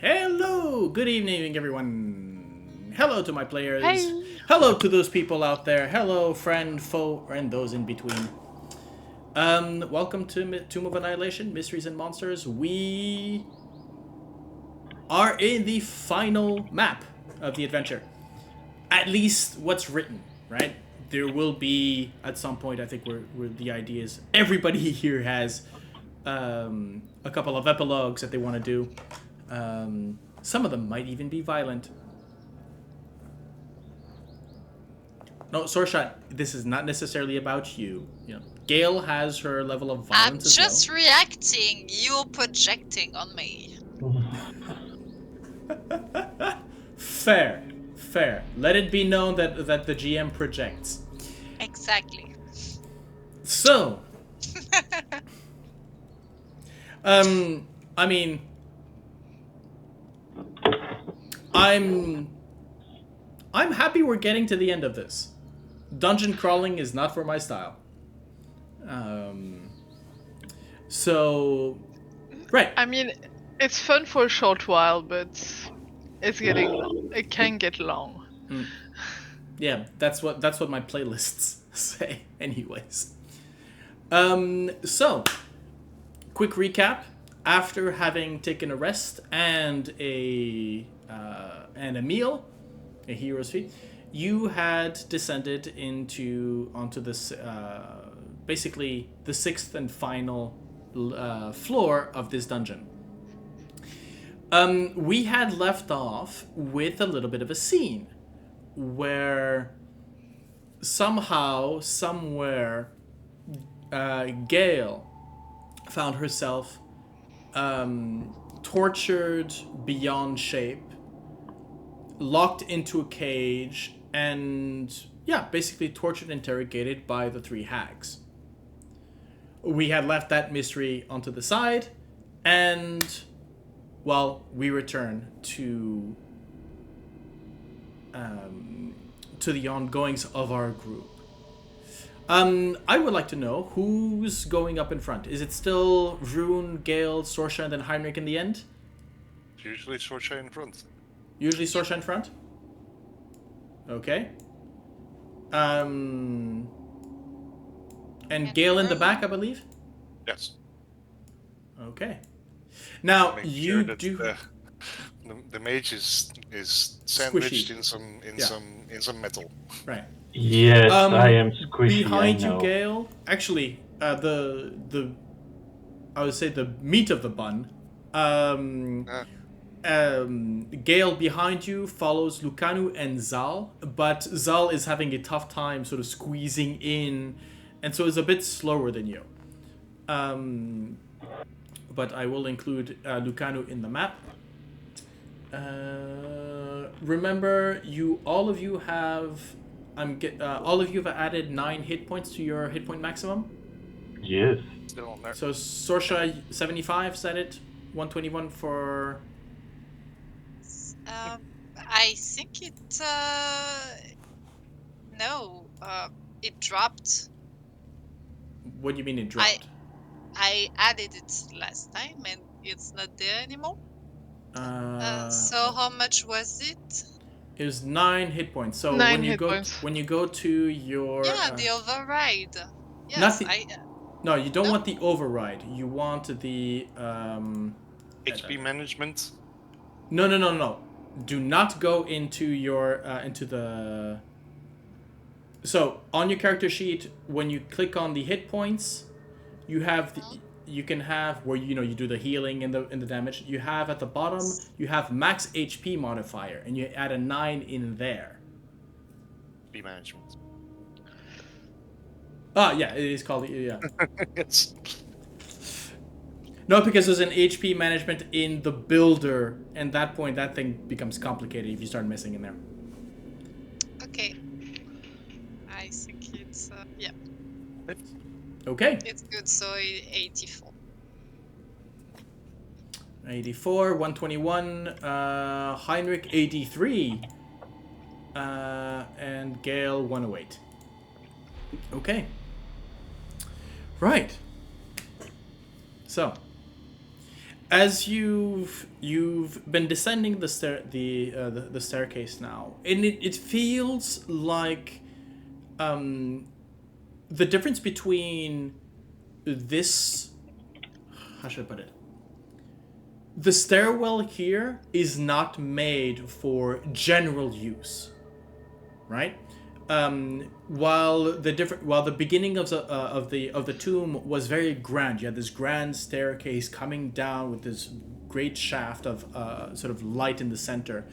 Hello, good evening, everyone. Hello to my players. Hey. Hello to those people out there. Hello, friend, foe, and those in between. Welcome to Tomb of Annihilation, Mysteries and Monsters. We are in the final map of the adventure. At least what's written, right? There will be at some point. I think where the idea is everybody here has a couple of epilogues that they want to do. Some of them might even be violent. No, Sorsha, this is not necessarily about you. You know, Gale has her level of I'm violence as just reacting. You're projecting on me. well. Fair. Let it be known that the GM projects. Exactly. So, I mean, I'm happy we're getting to the end of this. Dungeon crawling is not for my style. So, right. I mean, it's fun for a short while, but it's getting long. It can get long. Yeah, that's what my playlists say, anyways. So, quick recap. After having taken a rest and a meal, a hero's feat, you had descended onto this basically the sixth and final floor of this dungeon. We had left off with a little bit of a scene where somehow, somewhere, Gale found herself tortured beyond shape, locked into a cage, and basically tortured and interrogated by the three hags. We had left that mystery onto the side, and we return to the ongoings of our group. I would like to know who's going up in front. Is it still Vroon, Gale, Sorsha, and then Heinrich in the end? Usually Sorsha in front. Usually Sorsha in front? Okay. And Gale in the back, I believe? Yes. Okay. Now, Make you sure that do... the mage is sandwiched Squishy. in some metal. Right. Yes, I am squishy. Behind I know. you, Gale. Actually, the I would say the meat of the bun. Gale behind you follows Lucanu and Zal, but Zal is having a tough time sort of squeezing in, and so is a bit slower than you. But I will include Lucanu in the map. Remember, all of you have added 9 hit points to your hit point maximum. Yes. Still on there. So Sorsha 75 said it, 121 for. I think it. No. It dropped. What do you mean it dropped? I added it last time and it's not there anymore. So how much was it? It was 9 hit points. So 9 when you hit go points. when you go to your The override. Yes, not the, I. No, you don't No? want the override. You want the HP management. No. Do not go into your into the. So on your character sheet, when you click on the hit points, you have you can have where you do the healing and the damage. You have at the bottom you have max HP modifier, and you add a 9 in there. HP management. Yeah, it is called Yes. No, because there's an HP management in the builder, and that point that thing becomes complicated if you start messing in there. Okay. I think it's Okay. It's good. So 84. 84, 121, Heinrich 83, and Gale 108. Okay. Right. So, as you've been descending the staircase now, and it feels like the difference between this, how should I put it? The stairwell here is not made for general use, right? While the beginning of the tomb was very grand, you had this grand staircase coming down with this great shaft of sort of light in the center.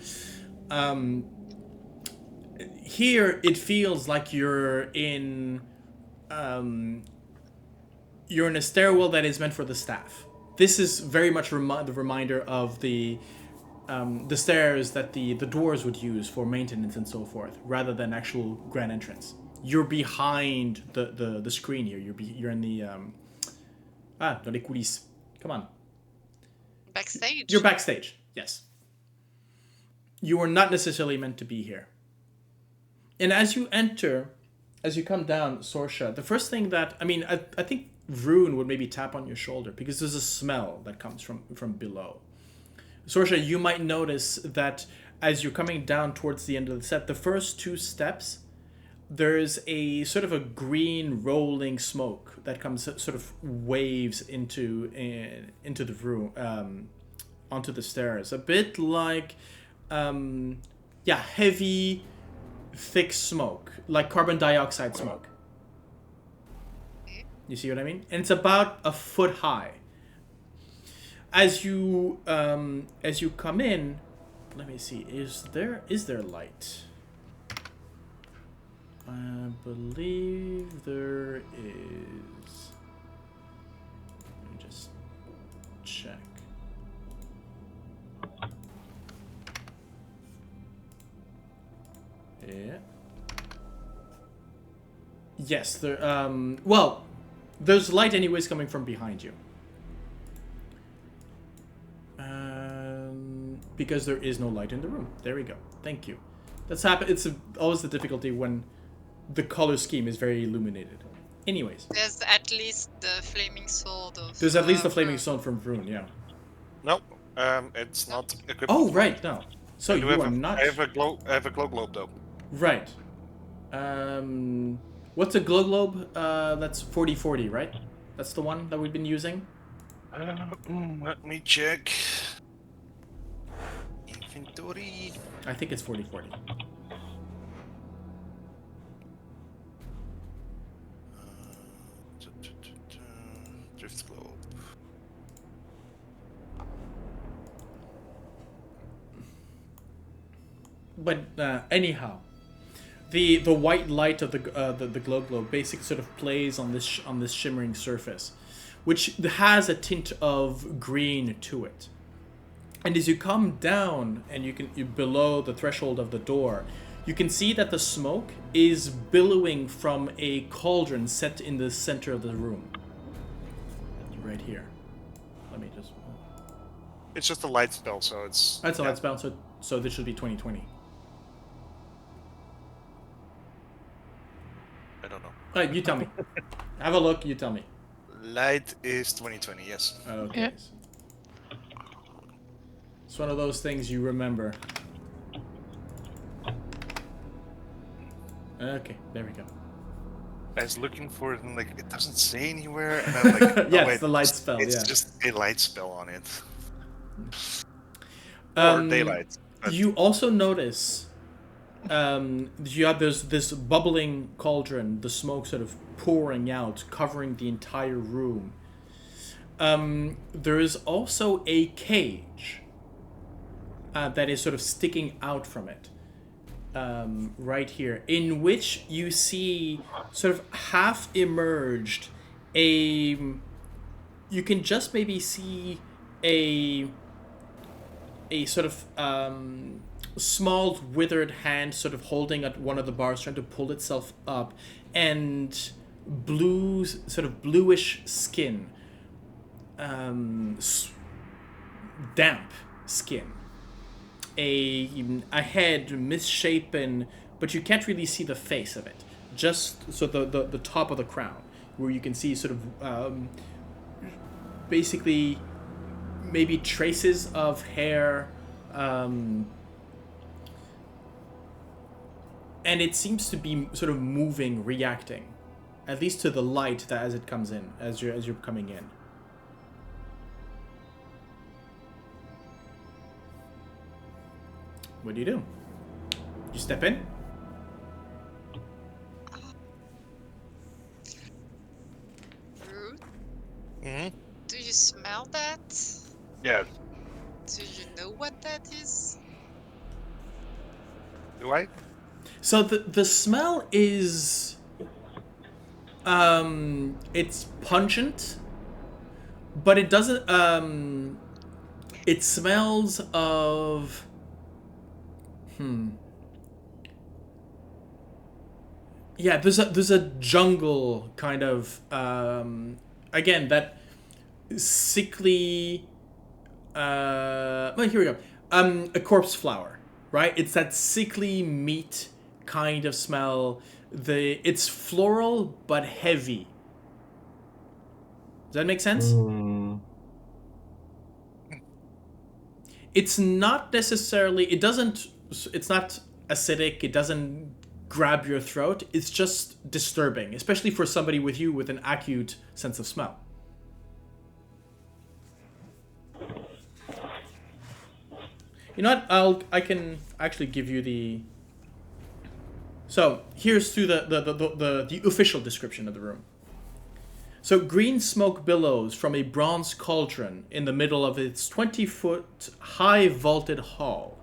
Here it feels like you're in a stairwell that is meant for the staff. This is very much the reminder of the stairs that the dwarves would use for maintenance and so forth, rather than actual grand entrance. You're behind the screen here. You're in the dans les coulisses. Come on. Backstage. You're backstage. Yes. You are not necessarily meant to be here. And as you come down, Sorsha, the first thing that I think Vroon would maybe tap on your shoulder because there's a smell that comes from below. Sorsha, you might notice that as you're coming down towards the end of the set, the first 2 steps, there's a sort of a green rolling smoke that comes sort of waves into the room, onto the stairs. A bit like, heavy, thick smoke, like carbon dioxide smoke. You see what I mean? And it's about a foot high. As you come in, let me see. Is there light? I believe there is. Let me just check. Yeah. Yes, there. Well, there's light anyways coming from behind you. Because there is no light in the room. There we go. Thank you. It's always the difficulty when the color scheme is very illuminated. Anyways. There's at least the flaming sword of... There's at least the flaming sword from Vroon, yeah. No, it's not equipped. Oh, right, no. So you are not... I have a glow globe, though. Right. What's a glow globe? That's 40/40, right? That's the one that we've been using? Let me check. Inventory. I think it's 40/40. Drift globe. But anyhow, the white light of the glow globe basically sort of plays on this shimmering surface, which has a tint of green to it. And as you come down and you below the threshold of the door, you can see that the smoke is billowing from a cauldron set in the center of the room. Right here. Let me just... It's just a light spell, so it's... That's a light spell, so this should be 2020. I don't know. Alright, you tell me. Have a look, you tell me. Light is 2020, yes. Okay. Yeah. It's one of those things you remember. Okay, there we go. I was looking for it and it doesn't say anywhere, and I'm like, yeah, it's the light spell. It's yeah. just a light spell on it. Or daylight. But... You also notice, you have this bubbling cauldron, the smoke sort of pouring out, covering the entire room. There is also a cage that is sort of sticking out from it. Right here, in which you see sort of half emerged you can just maybe see a sort of small withered hand sort of holding at one of the bars, trying to pull itself up, and sort of bluish skin, damp skin. A head misshapen, but you can't really see the face of it. Just so the top of the crown, where you can see sort of basically maybe traces of hair, and it seems to be sort of moving, reacting, at least to the light that as it comes in, as you're coming in. What do? You step in? Rude. Hmm. Do you smell that? Yeah. Do you know what that is? Do I? So the smell is it's pungent, but it doesn't it smells of yeah, there's a jungle kind of again, that sickly well, here we go. A corpse flower, right? It's that sickly meat kind of smell. It's floral but heavy. Does that make sense? It's not necessarily, it's not acidic, it doesn't grab your throat, it's just disturbing, especially for somebody with an acute sense of smell. You know what? I can actually give you the. So here's through the official description of the room. So green smoke billows from a bronze cauldron in the middle of its 20-foot high vaulted hall.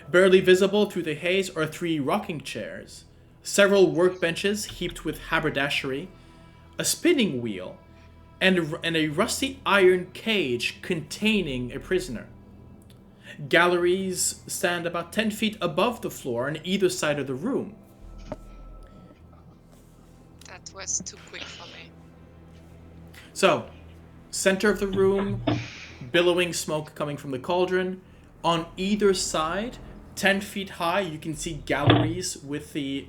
Barely visible through the haze are 3 rocking chairs, several workbenches heaped with haberdashery, a spinning wheel, and a rusty iron cage containing a prisoner. Galleries stand about 10 feet above the floor on either side of the room. That was too quick for me. So, center of the room, billowing smoke coming from the cauldron. On either side, 10 feet high, you can see galleries with the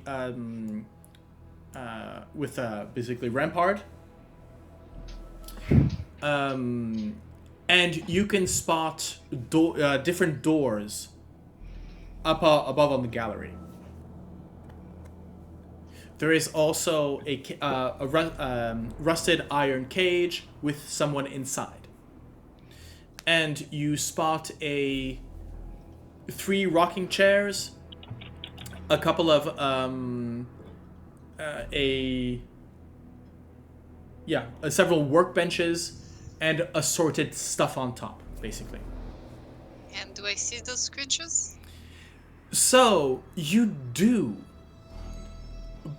basically rampart. And you can spot different doors above on the gallery. There is also a rusted iron cage with someone inside. And you spot 3 rocking chairs, a couple of several workbenches, and assorted stuff on top, basically. And do I see those creatures? So, you do.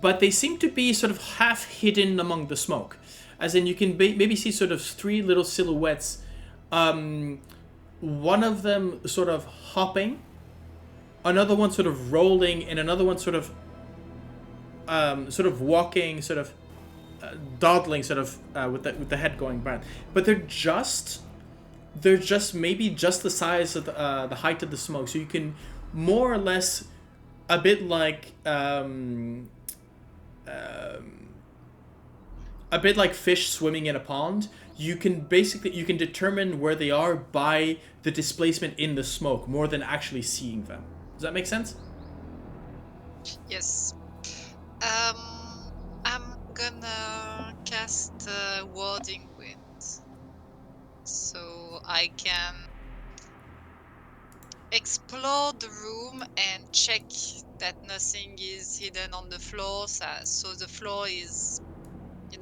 But they seem to be sort of half hidden among the smoke. As in, you can maybe see sort of 3 little silhouettes. One of them sort of hopping, another one sort of rolling, and another one sort of walking, sort of dawdling, sort of with the head going back. But they're just maybe just the size of the height of the smoke, so you can more or less, a bit like fish swimming in a pond. You can determine where they are by the displacement in the smoke more than actually seeing them. Does that make sense? Yes. I'm gonna cast Warding Wind, so I can explore the room and check that nothing is hidden on the floor, so the floor is,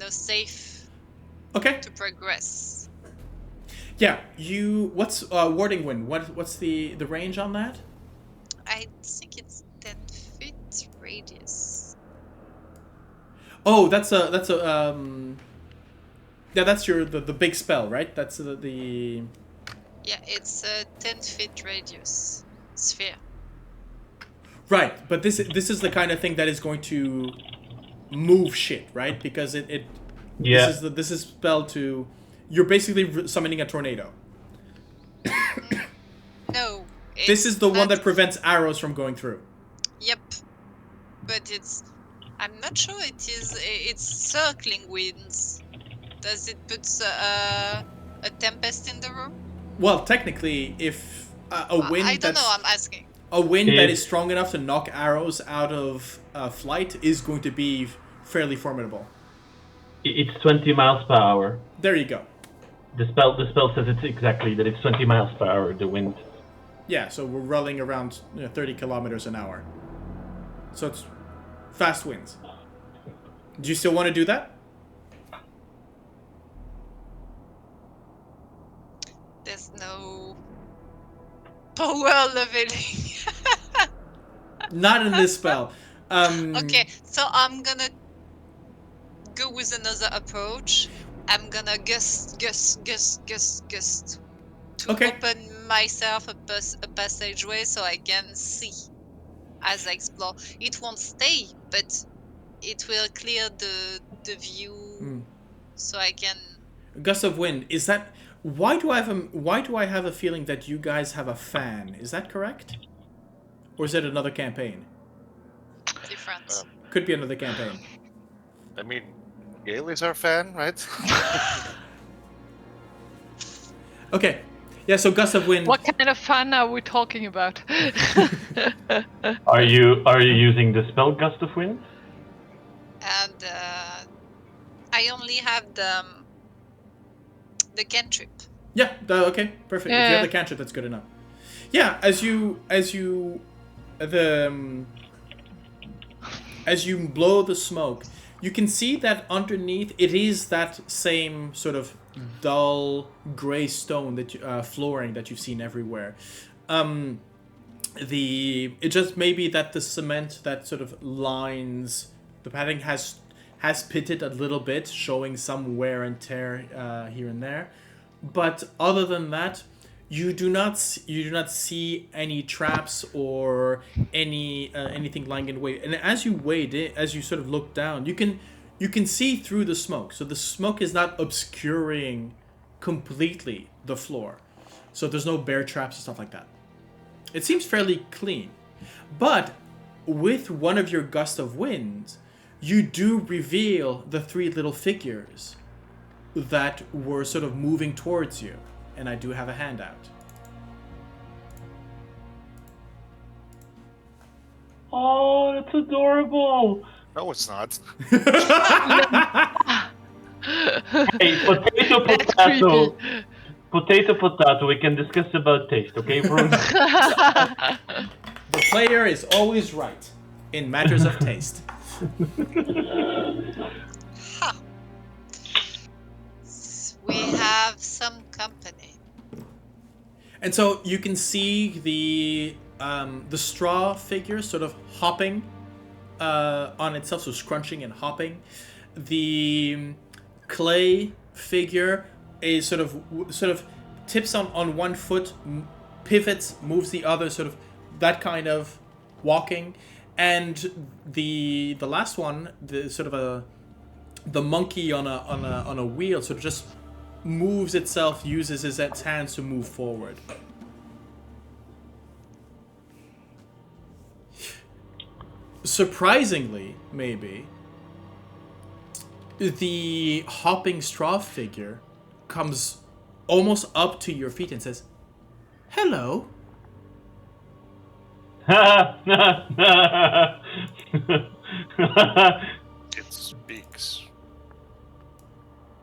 safe. Okay. To progress. Yeah. What's Warding Wind? What's the range on that? I think it's 10 feet radius. Oh, that's your the big spell, right? That's the. Yeah, it's a 10 feet radius sphere. Right, but this is the kind of thing that is going to move shit, right? Because it Yeah. This is spelled to. You're basically summoning a tornado. No. This is the one that prevents arrows from going through. Yep. But I'm not sure it's circling winds. Does it put a tempest in the room? Well, technically, if a wind I don't that's know. I'm asking. a wind that If- is strong enough to knock arrows out of flight is going to be fairly formidable. It's 20 miles per hour. There you go. The spell says it's exactly that it's 20 miles per hour, the wind. Yeah, so we're rolling around 30 kilometers an hour. So it's fast winds. Do you still want to do that? There's no power leveling. Not in this spell. Okay, so I'm gonna go with another approach. I'm gonna gust to Okay. open myself a passageway so I can see as I explore. It won't stay, but it will clear the view so I can. Gust of wind. Is that why do I have a feeling that you guys have a fan? Is that correct? Or is it another campaign? Different. Could be another campaign. I mean, Gale is our fan, right? Okay. Yeah, so gust of wind. What kind of fan are we talking about? Are you using the spell Gust of Wind? And I only have the cantrip. Yeah, okay, perfect. If you Yeah. have the cantrip, that's good enough. Yeah, as you blow the smoke, you can see that underneath it is that same sort of dull gray stone that flooring that you've seen everywhere. It just may be that the cement that sort of lines the padding has pitted a little bit, showing some wear and tear here and there. But other than that, you do not see any traps or anything lying in the way. And as you sort of look down, you can see through the smoke. So the smoke is not obscuring completely the floor. So there's no bear traps and stuff like that. It seems fairly clean. But with one of your gusts of wind, you do reveal the three little figures that were sort of moving towards you. And I do have a handout. Oh, that's adorable! No, it's not. Hey, potato, That's potato. creepy. Potato, we can discuss about taste, okay, Vroon? The player is always right in matters of taste. Ha! We have some company. And so you can see the straw figure sort of hopping on itself, so scrunching and hopping. The clay figure is sort of tips on one foot, pivots, moves the other, sort of that kind of walking. And the last one, the sort of the monkey on a wheel, sort of just moves itself, uses its hands to move forward. Surprisingly, maybe, the hopping straw figure comes almost up to your feet and says, "Hello." It speaks.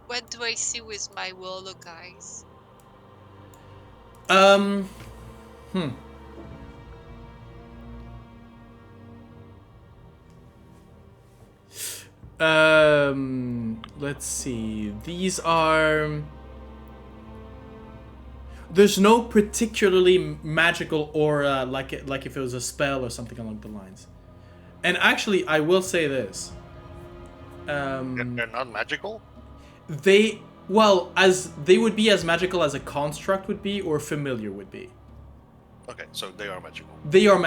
What do I see with my warlock eyes? Let's see. These are... There's no particularly magical aura like if it was a spell or something along the lines. And actually, I will say this. They're not magical? They would be as magical as a construct would be or familiar would be. Okay, so they are magical. They are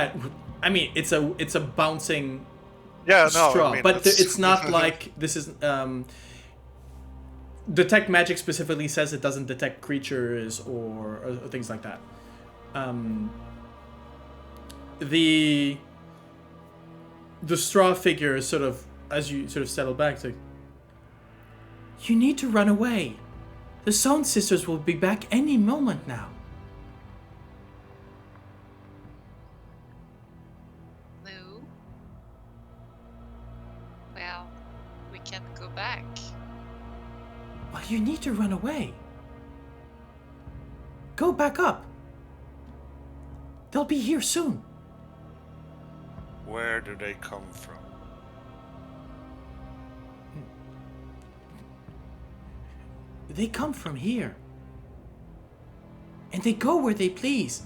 I mean, it's a bouncing Yeah, no, straw, I mean, but that's- it's not like this is detect magic specifically says it doesn't detect creatures or things like that. The straw figure is sort of, as you sort of settle back, it's like, you need to run away. The Sound Sisters will be back any moment now. back. Well, you need to run away. Go back up. They'll be here soon. Where do they come from? They come from here. And they go where they please.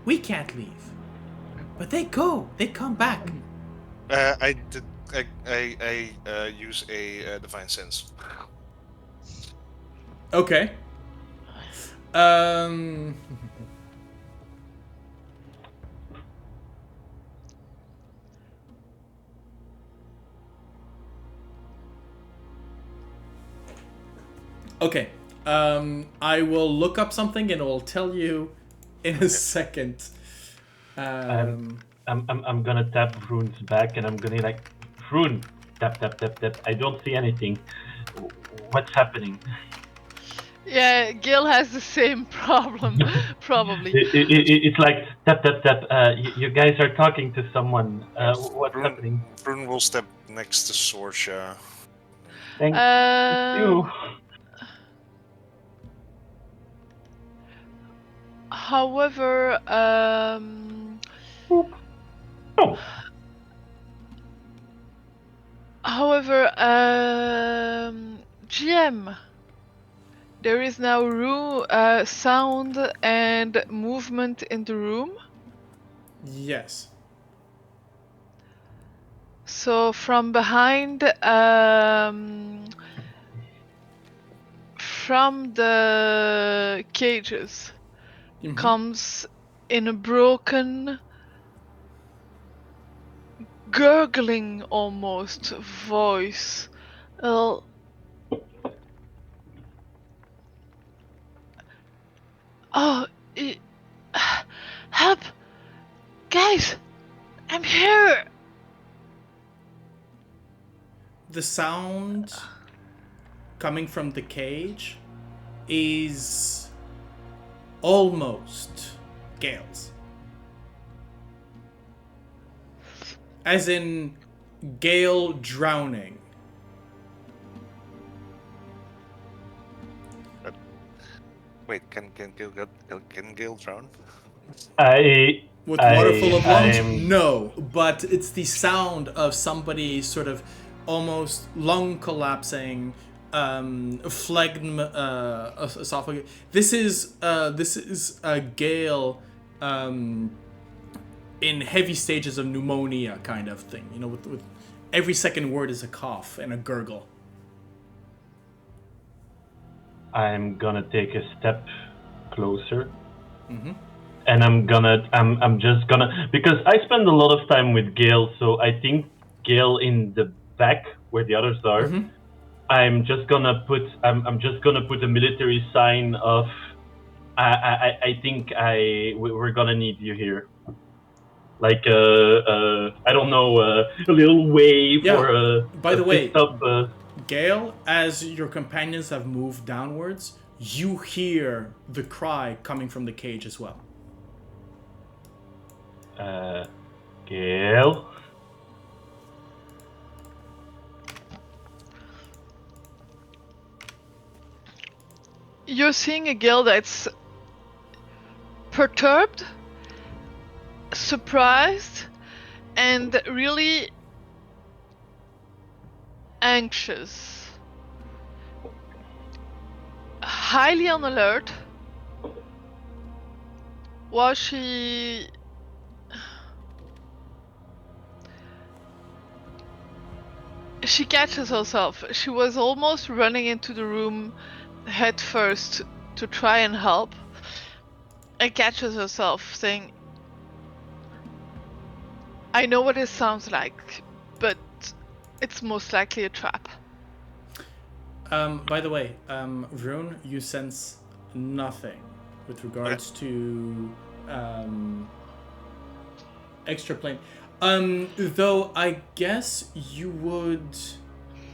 We can't leave. But they go. They come back. I use a divine sense. Okay. Okay. I will look up something and I'll tell you in a second. I'm gonna tap Vroon's back and I'm gonna like, Vroon, tap, tap, tap, tap. I don't see anything. What's happening? Yeah, Gale has the same problem, probably. It's like tap, tap, tap. You guys are talking to someone. What's Vroon- happening? Vroon will step next to Sorsha. Thank you. However, Oh. GM, there is now sound and movement in the room. Yes. So from behind, from the cages, comes in a broken, gurgling almost voice. Help! Guys! I'm here! The sound coming from the cage is almost Gale's. As in Gale drowning. Wait, can Gale drown? With water full of lungs? I'm- No, but it's the sound of somebody sort of almost lung collapsing, phlegm, esophagus. This is Gale, in heavy stages of pneumonia kind of thing. You know, with every second word is a cough and a gurgle. I'm gonna take a step closer. And I'm just gonna, because I spend a lot of time with Gale, so I think Gale in the back where the others are. I'm just gonna put a military sign of I think we're gonna need you here. Like I don't know, a little wave or By the way, fist up, Gale, as your companions have moved downwards, you hear the cry coming from the cage as well. Gale. You're seeing a Gale that's perturbed, surprised, and really anxious. Highly on alert. While she catches herself. She was almost running into the room head first to try and help, and catches herself saying, I know what it sounds like, but it's most likely a trap. By the way, Vroon, you sense nothing with regards to extra plane. Though I guess you would.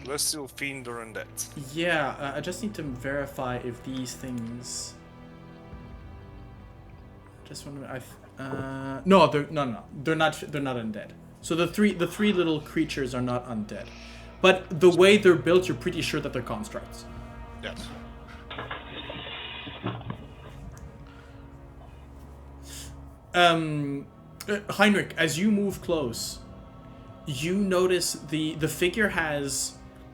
Celestial fiend or undead? Yeah, I just need to verify if these things. Just want to. No, they're not undead. So the three little creatures are not undead. But the way they're built, you're pretty sure that they're constructs. Yes. Heinrich, as you move close, you notice the figure has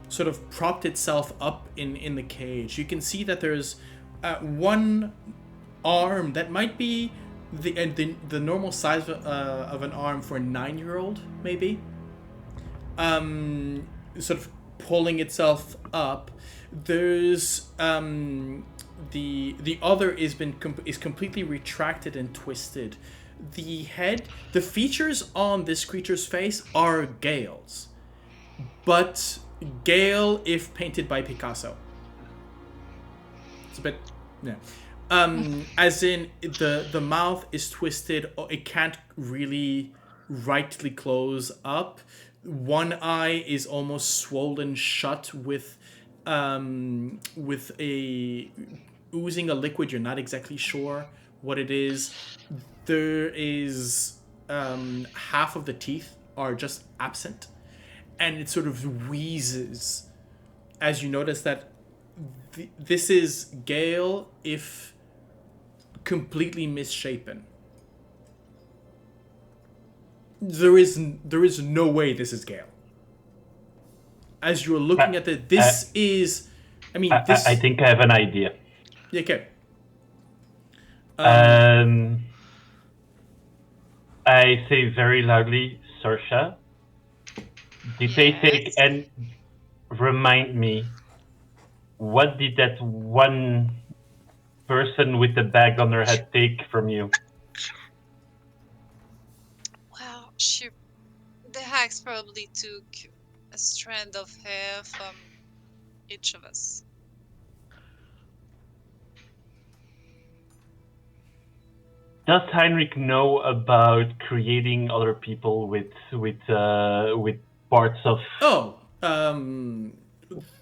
sort of propped itself up in the cage. You can see that there's one arm that might be the normal size of an arm for a 9-year-old, maybe. Sort of pulling itself up. There's the other is completely retracted and twisted. The features on this creature's face are Gale's, but Gale if painted by Picasso. It's a bit, yeah. As in the mouth is twisted. It can't really rightly close up. One eye is almost swollen shut with a oozing a liquid. You're not exactly sure what it is. There is half of the teeth are just absent, and it sort of wheezes as you notice that this is Gale if completely misshapen. There is no way this is Gale. As you're looking at it, this is... I mean, this... I think I have an idea. Okay. I say very loudly, Sorsha, did they take and remind me, what did that one person with the bag on her head take from you? Well, the hacks probably took a strand of hair from each of us. Does Heinrich know about creating other people with parts of? Oh,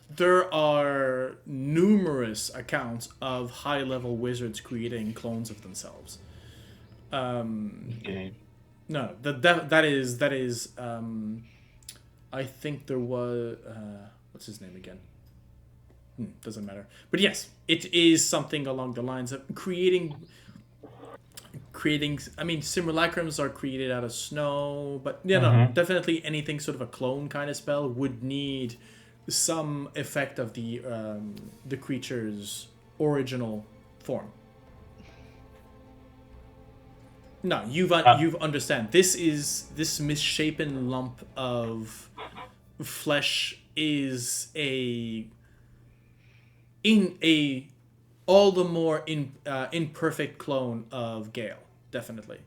there are numerous accounts of high-level wizards creating clones of themselves. Okay. No, that is. I think there was. What's his name again? Doesn't matter. But yes, it is something along the lines of creating. I mean, simulacrums are created out of snow, but no, definitely anything sort of a clone kind of spell would need some effect of the creature's original form. No, you've understand. This misshapen lump of flesh is all the more imperfect clone of Gale, definitely.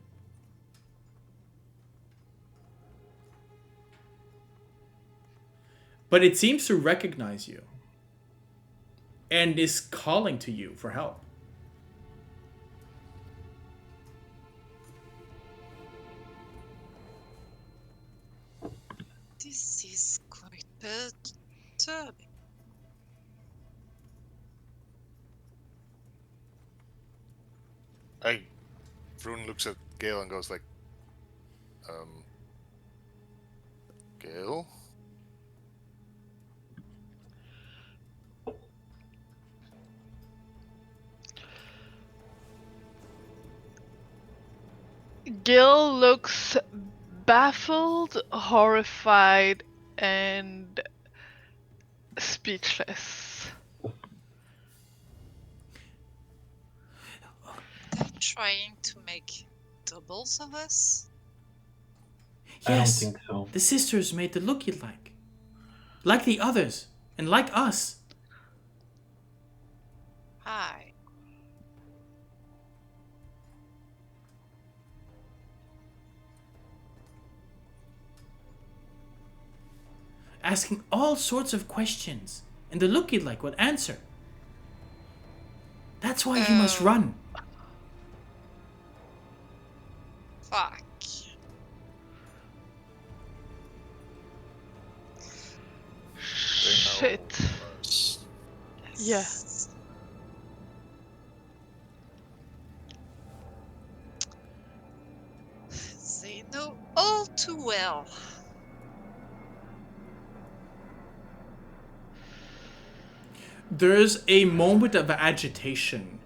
But it seems to recognize you and is calling to you for help. This is quite perturbing. Vroon looks at Gale and goes like, Gale? Gil looks baffled, horrified, and speechless. They're trying to make doubles of us? Yes, I don't think so. The sisters made the look you like the others, and like us. Hi. Asking all sorts of questions, and the look you would answer. That's why you must run. Fuck. Shit. Yeah. They know all too well. There's a moment of agitation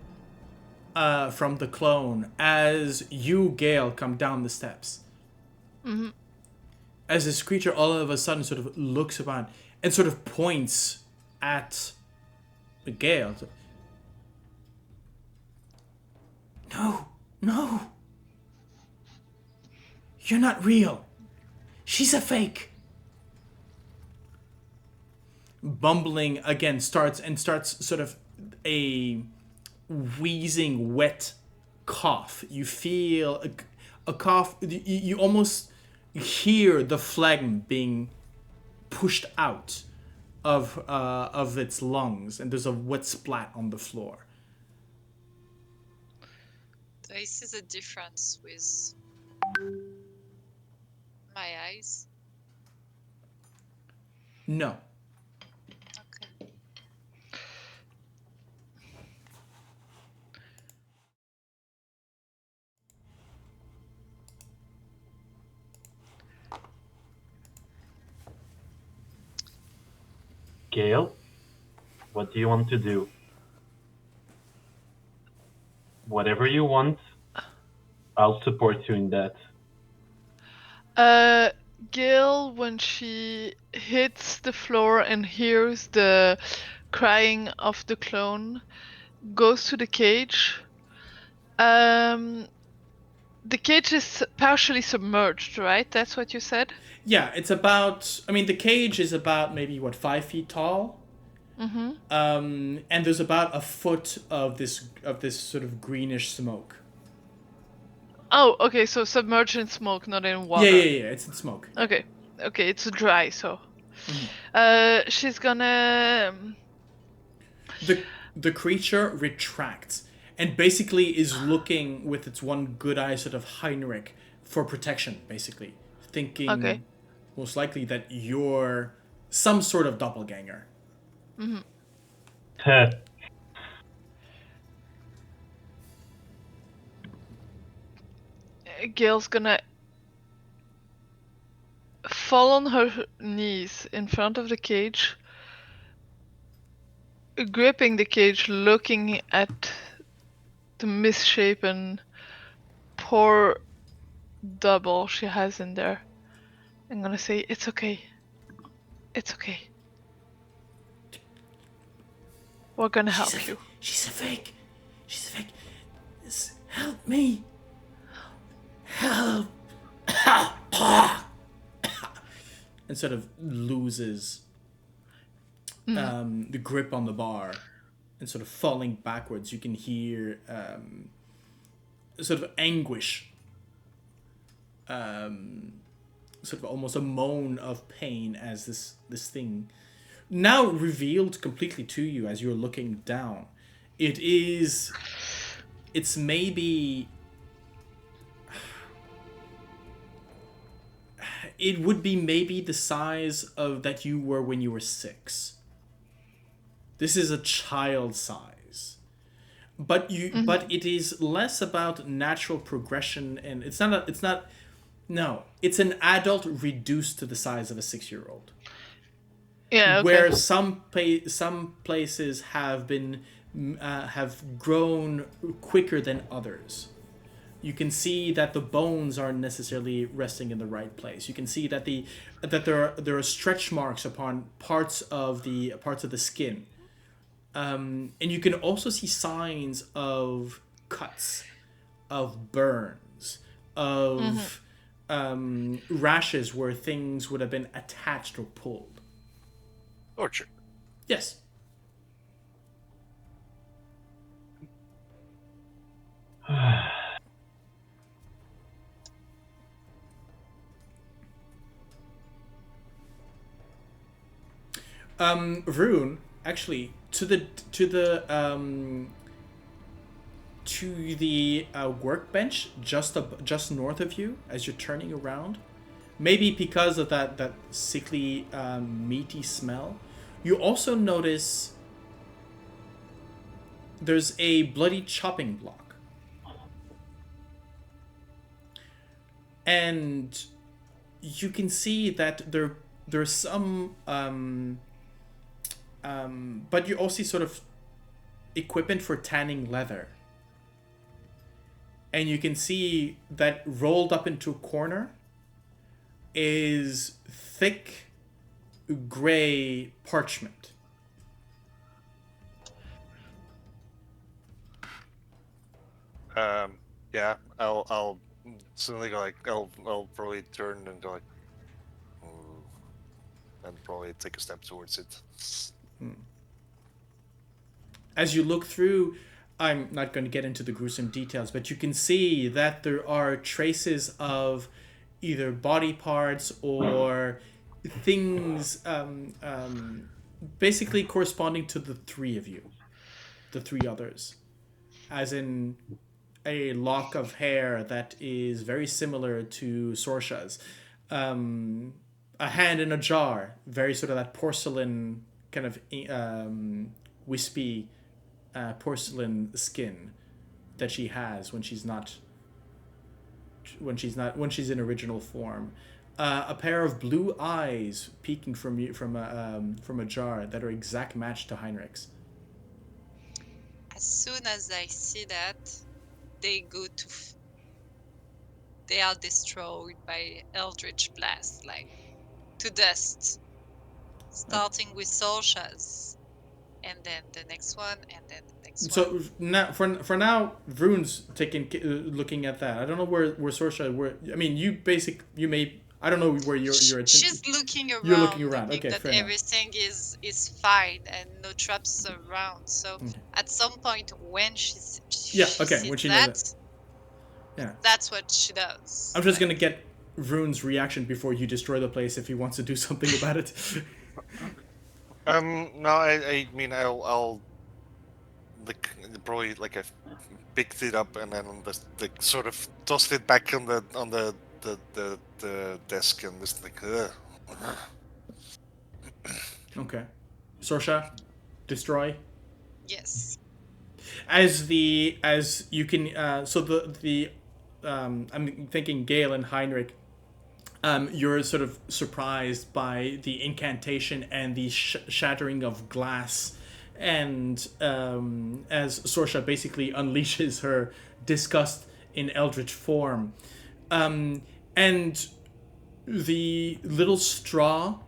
from the clone as you, Gale, come down the steps. Mm-hmm. As this creature all of a sudden sort of looks around and sort of points at Gale. No. You're not real. She's a fake. Bumbling again starts sort of a wheezing, wet cough. You feel a cough. You almost hear the phlegm being pushed out of its lungs, and there's a wet splat on the floor. Do I see the difference with my eyes? No. Okay. Gale, what do you want to do? Whatever you want, I'll support you in that. Gale, when she hits the floor and hears the crying of the clone, goes to the cage. The cage is partially submerged, right? That's what you said? Yeah, it's about. I mean, the cage is about maybe 5 feet tall. Mm-hmm. And there's about a foot of this sort of greenish smoke. Oh, okay, so submerged in smoke, not in water. Yeah, it's in smoke. Okay, it's dry, so. Mm-hmm. She's gonna... The creature retracts and basically is looking with its one good eye, sort of Heinrich, for protection, basically. Thinking most likely that you're some sort of doppelganger. Mm-hmm. Gale's gonna fall on her knees in front of the cage, gripping the cage, looking at the misshapen poor double she has in there. I'm gonna say, it's okay. It's okay. We're gonna help you. She's a fake. Help me. Help. And sort of loses the grip on the bar and sort of falling backwards. You can hear sort of anguish, sort of almost a moan of pain as this thing, now revealed completely to you as you're looking down. It's maybe... It would be maybe the size of that you were when you were 6. This is a child size. But but it is less about natural progression, and it's an adult reduced to the size of a 6-year-old. Yeah, okay. Where some places have been have grown quicker than others. You can see that the bones aren't necessarily resting in the right place. You can see that there are stretch marks upon parts of the skin, and you can also see signs of cuts, of burns, of rashes where things would have been attached or pulled. Torture. Yes. Vroon, actually, to the workbench just north of you as you're turning around, maybe because of that sickly meaty smell, you also notice there's a bloody chopping block, and you can see that there's some but you also see sort of equipment for tanning leather. And you can see that rolled up into a corner is thick gray parchment. Yeah, I'll suddenly go like, I'll probably turn and go like, and probably take a step towards it. As you look through, I'm not going to get into the gruesome details, but you can see that there are traces of either body parts or things basically corresponding to the three of you, the three others. As in a lock of hair that is very similar to Sorsha's. A hand in a jar, very sort of that porcelain kind of wispy porcelain skin that she has when she's in original form. A pair of blue eyes peeking from a jar that are exact match to Heinrich's. As soon as I see that, they go to. They are destroyed by Eldritch Blast, like to dust. Starting with Sorsha's, and then the next one, and then the next one. So now, for now, Vroon's looking at that. I don't know where Sorsha. You may. I don't know where your attention. She's looking around. You're looking around. Okay, that fair enough. everything is fine and no traps around. So at some point when she when she knows that. Yeah. That's what she does. I'm just gonna get Vroon's reaction before you destroy the place if he wants to do something about it. No, I mean I'll probably like I picked it up and then sort of tossed it back on the desk and just like. Okay, Sorsha, destroy. Yes. As you can, so the I'm thinking Gale and Heinrich. You're sort of surprised by the incantation and the shattering of glass, and as Sorsha basically unleashes her disgust in eldritch form, and the little straw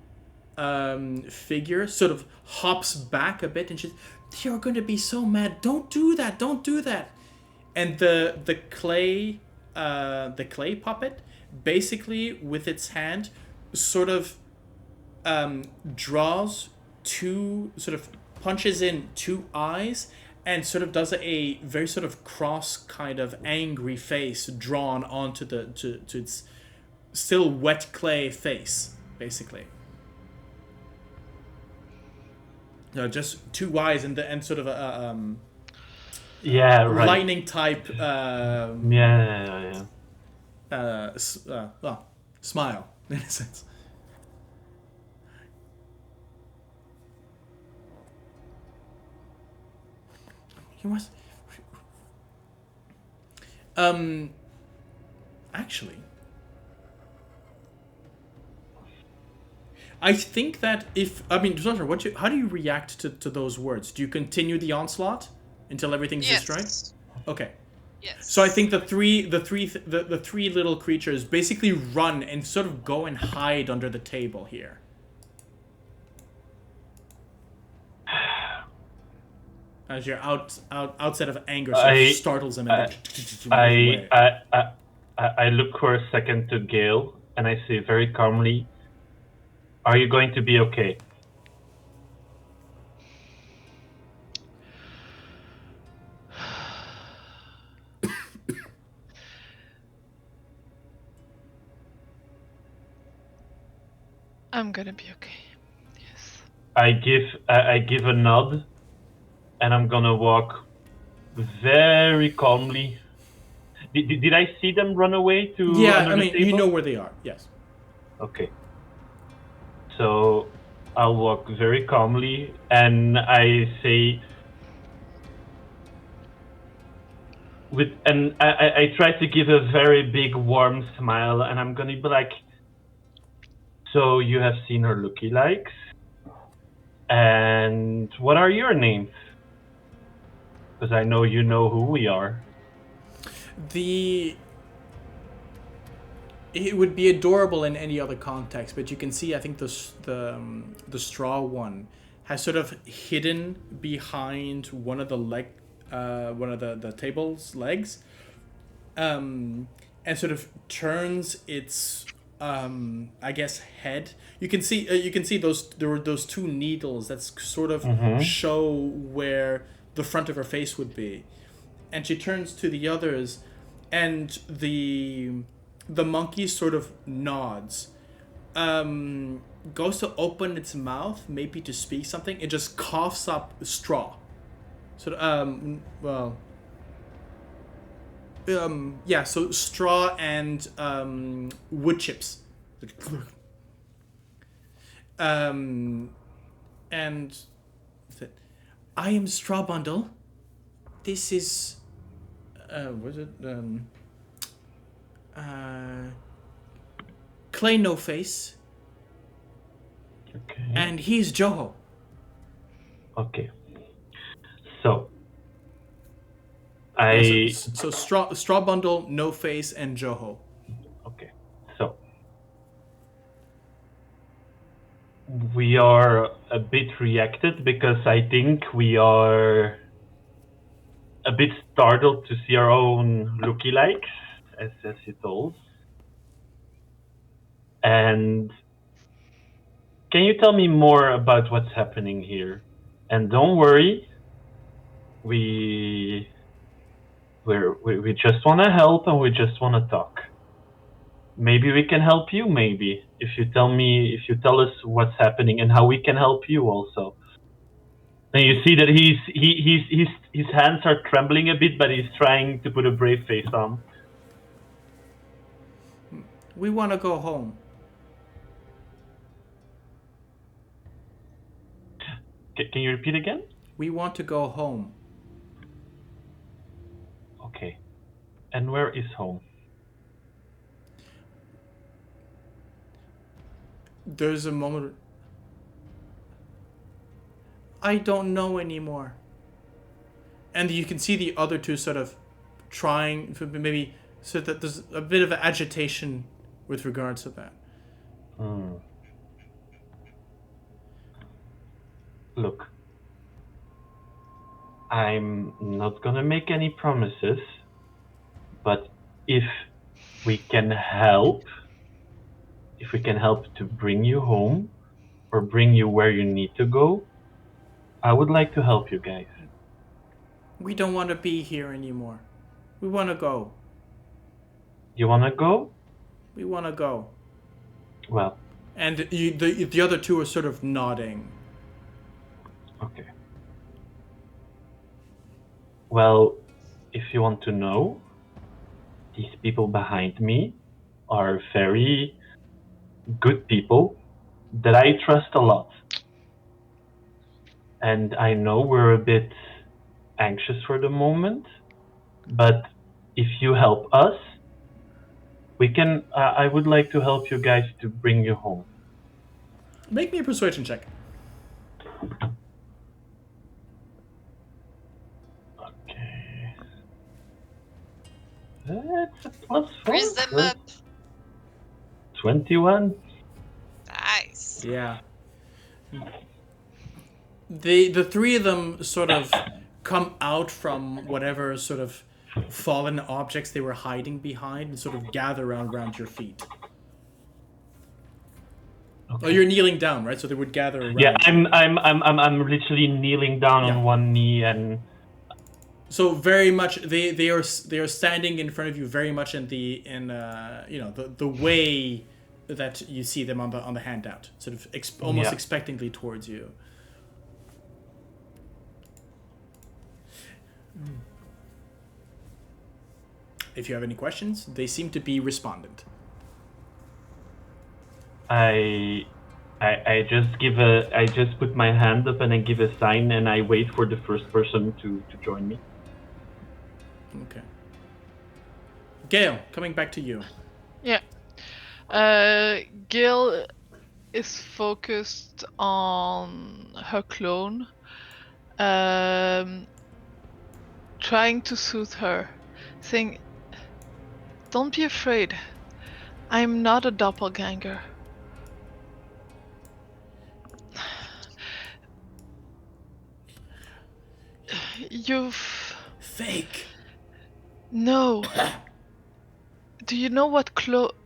figure sort of hops back a bit and she's, "You're going to be so mad! Don't do that! Don't do that!" And the clay puppet, basically with its hand, sort of draws two, sort of punches in two eyes and sort of does a very sort of cross kind of angry face drawn onto to its still wet clay face, basically. Just two eyes and sort of a right. lightning type smile in a sense. You must. Actually, I think that Sorsha, how do you react to those words? Do you continue the onslaught until everything's destroyed? Okay. Yes. So I think the three little creatures basically run and sort of go and hide under the table here. As you're outside of anger, sort of startles him. I look for a second to Gale and I say very calmly, "Are you going to be okay?" I'm gonna be okay. Yes. I give a nod, and I'm gonna walk very calmly. Did I see them run away to? Yeah, under the table? You know where they are. Yes. Okay. So I'll walk very calmly, and I say, I try to give a very big warm smile, and I'm gonna be like, "So you have seen her looky likes, And what are your names? Because I know you know who we are. It would be adorable in any other context, but you can see, I think the straw one has sort of hidden behind one of the table's legs, and sort of turns its I guess head. You can see those two needles that sort of show where the front of her face would be, and she turns to the others, and the monkey sort of nods, goes to open its mouth, maybe to speak something. It just coughs up straw. So so straw and wood chips. And I am Straw Bundle. This is was it Clay No Face. Okay. And he's Joho. Okay. So So straw Bundle, No Face, and Joho. Okay. So we are a bit reacted because I think we are a bit startled to see our own looky-likes, as it told. And can you tell me more about what's happening here? And don't worry, we just want to help and we just want to talk. Maybe we can help you. Maybe if you tell us what's happening and how we can help you also. And you see that his hands are trembling a bit, but he's trying to put a brave face on. We want to go home. Can you repeat again? We want to go home. Okay. And where is home? There's a moment. I don't know anymore. And you can see the other two sort of trying, maybe, so that there's a bit of agitation with regards to that. Look, I'm not gonna make any promises, but if we can help to bring you home or bring you where you need to go, I would like to help you guys. We don't want to be here anymore. We want to go. You want to go? We want to go. Well. And the other two are sort of nodding. Okay. Well, if you want to know, these people behind me are very good people that I trust a lot. And I know we're a bit anxious for the moment, but if you help us, we can. I would like to help you guys to bring you home. Make me a persuasion check. Okay. That's a +4. Raise them up. 21. Nice. Yeah. The three of them sort of come out from whatever sort of fallen objects they were hiding behind and sort of gather around your feet. Okay. Oh, you're kneeling down, right? So they would gather around. Yeah, I'm literally kneeling down on one knee and. So very much they are standing in front of you, very much in the way that you see them on the handout, sort of almost expectantly towards you. If you have any questions, they seem to be respondent. I just put my hand up and I give a sign and I wait for the first person to join me. Okay. Gale, coming back to you. Yeah. Gale is focused on her clone, trying to soothe her, saying, "Don't be afraid. I'm not a doppelganger. You've... Fake. No. Do you know what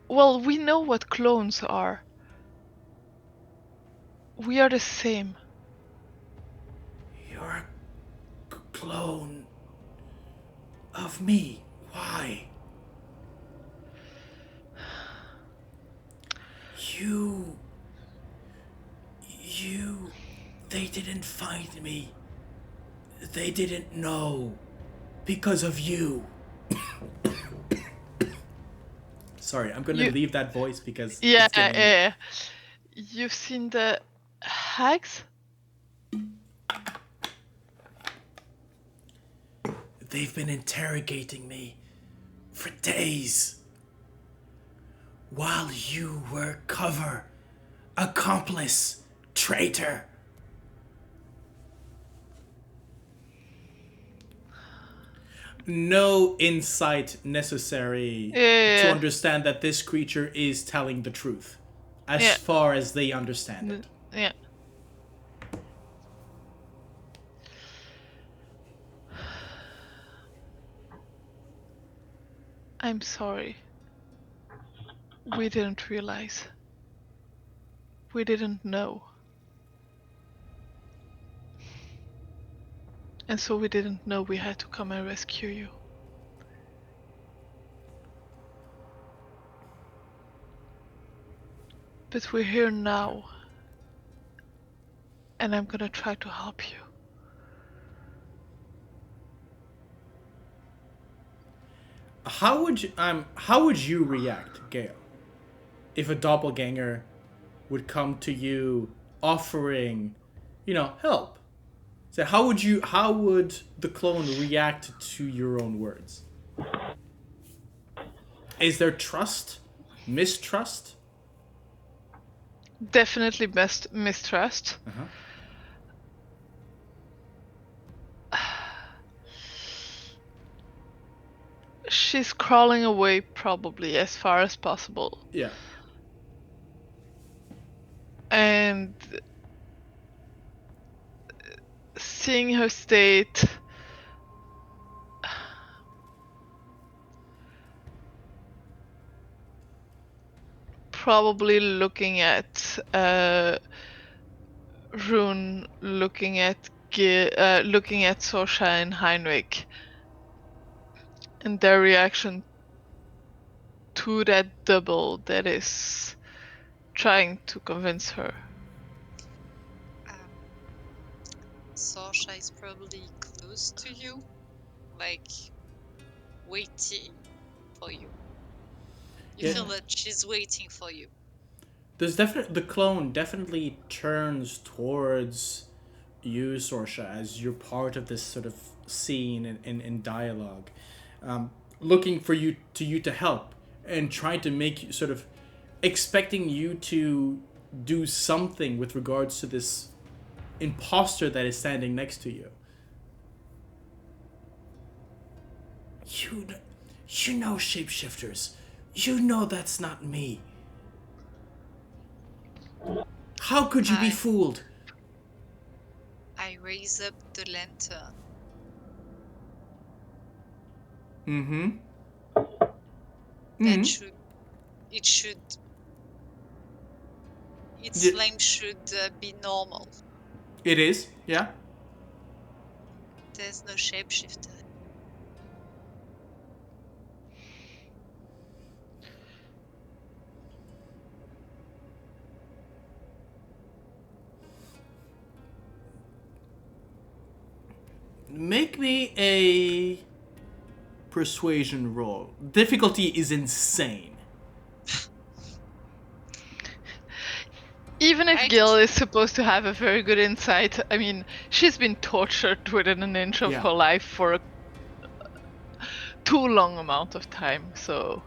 Well, we know what clones are. We are the same. You're a clone of me. Why? You... They didn't find me. They didn't know. Because of you. Sorry, I'm gonna leave that voice because Yeah, it's getting... You've seen the hags? They've been interrogating me for days. While you were cover, accomplice, traitor. No insight necessary to understand that this creature is telling the truth, as far as they understand it. Yeah. I'm sorry. We didn't realize. We didn't know. And so we didn't know we had to come and rescue you. But we're here now. And I'm gonna try to help you. How would you react, Gale, if a doppelganger would come to you offering, help? So how would the clone react to your own words? Is there trust? Mistrust? Definitely mistrust. She's crawling away probably as far as possible. Yeah. And seeing her state, probably looking at Rune, looking at Sorsha and Heinrich, and their reaction to that double that is trying to convince her. Sorsha is probably close to you, like waiting for you. You feel that she's waiting for you. The clone definitely turns towards you, Sorsha, as you're part of this sort of scene and dialogue, looking for you to help and trying to make you sort of expecting you to do something with regards to this imposter that is standing next to you. You know shapeshifters. You know that's not me. How could you be fooled? I raise up the lantern. Its flame should be normal. It is, yeah. There's no shapeshifter. Make me a persuasion roll. Difficulty is insane. Even if Gale is supposed to have a very good insight, I mean, she's been tortured within an inch of her life for a too long amount of time, so...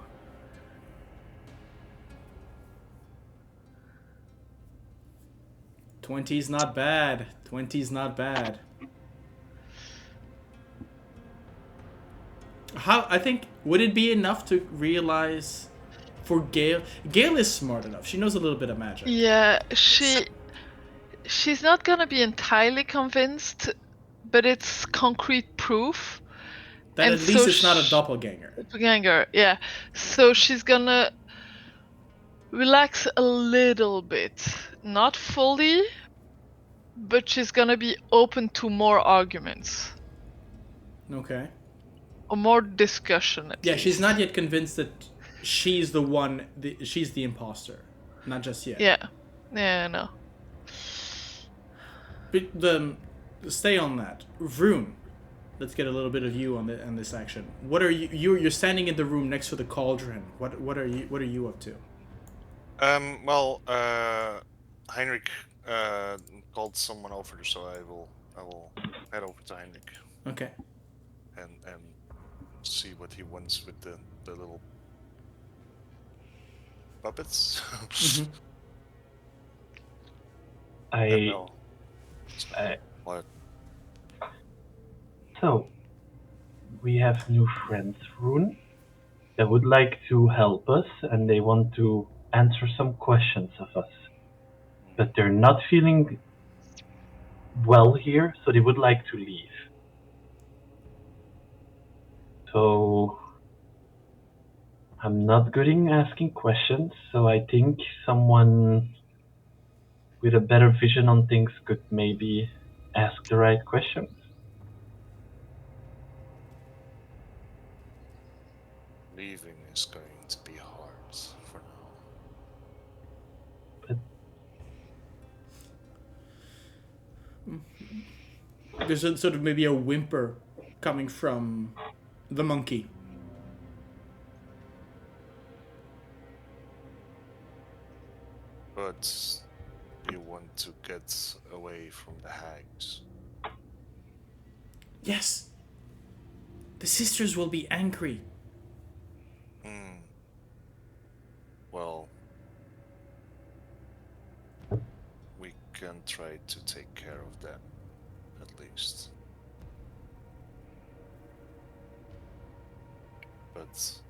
20's not bad. 20's not bad. I think, would it be enough to realize for Gale? Gale is smart enough. She knows a little bit of magic. Yeah, she's not gonna be entirely convinced, but it's concrete proof. That And at least so it's not a doppelganger. Doppelganger, yeah. So she's gonna relax a little bit. Not fully, but she's gonna be open to more arguments. Okay. Or more discussion, at least. She's not yet convinced that she's the one, she's the imposter. Not just yet. Yeah. Yeah, no. But stay on that. Vroon, let's get a little bit of you on this action. What are you're standing in the room next to the cauldron. What are you up to? Well, Heinrich called someone over, so I will head over to Heinrich. Okay. And see what he wants with the little puppets. What? So, we have new friends, Vroon, that would like to help us, and they want to answer some questions of us. But they're not feeling well here, so they would like to leave. So, I'm not good in asking questions, so I think someone with a better vision on things could maybe ask the right questions. Leaving is going to be hard for But there's sort of maybe a whimper coming from the monkey. But you want to get away from the hags. Yes. The sisters will be angry. Well, we can try to take care of them, at least. But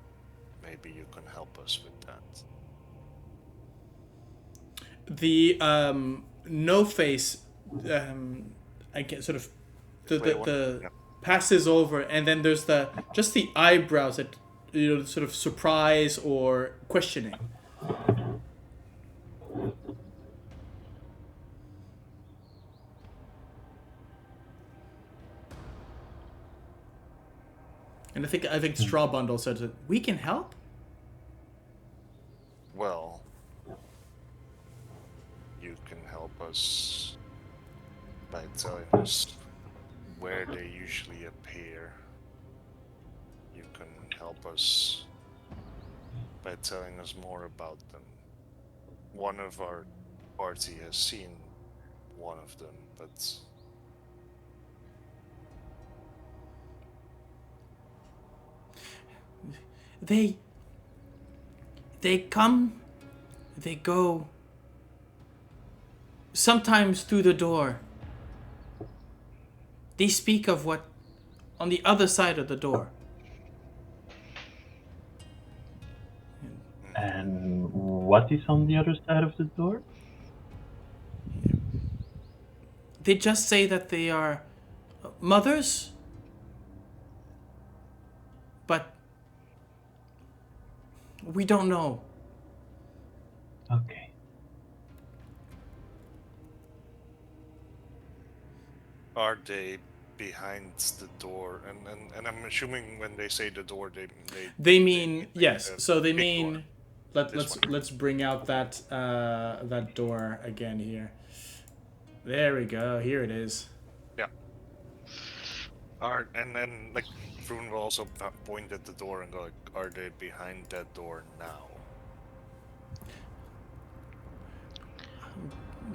maybe you can help us with that. The no face, I get sort of the passes over, and then there's just the eyebrows that sort of surprise or questioning. And I think Straw Bundle said that we can help. Well, you can help us by telling us where they usually appear. You can help us by telling us more about them. One of our party has seen one of them, but they come, they go, sometimes through the door. They speak of what on the other side of the door. And what is on the other side of the door? They just say that they are mothers, but we don't know. Okay. are they behind the door? And I'm assuming when they say the door, they mean yes. So they mean door. let's bring out that that door again here. There we go. Here it is. Yeah. And then like Vroon will also point at the door and go like, are they behind that door now?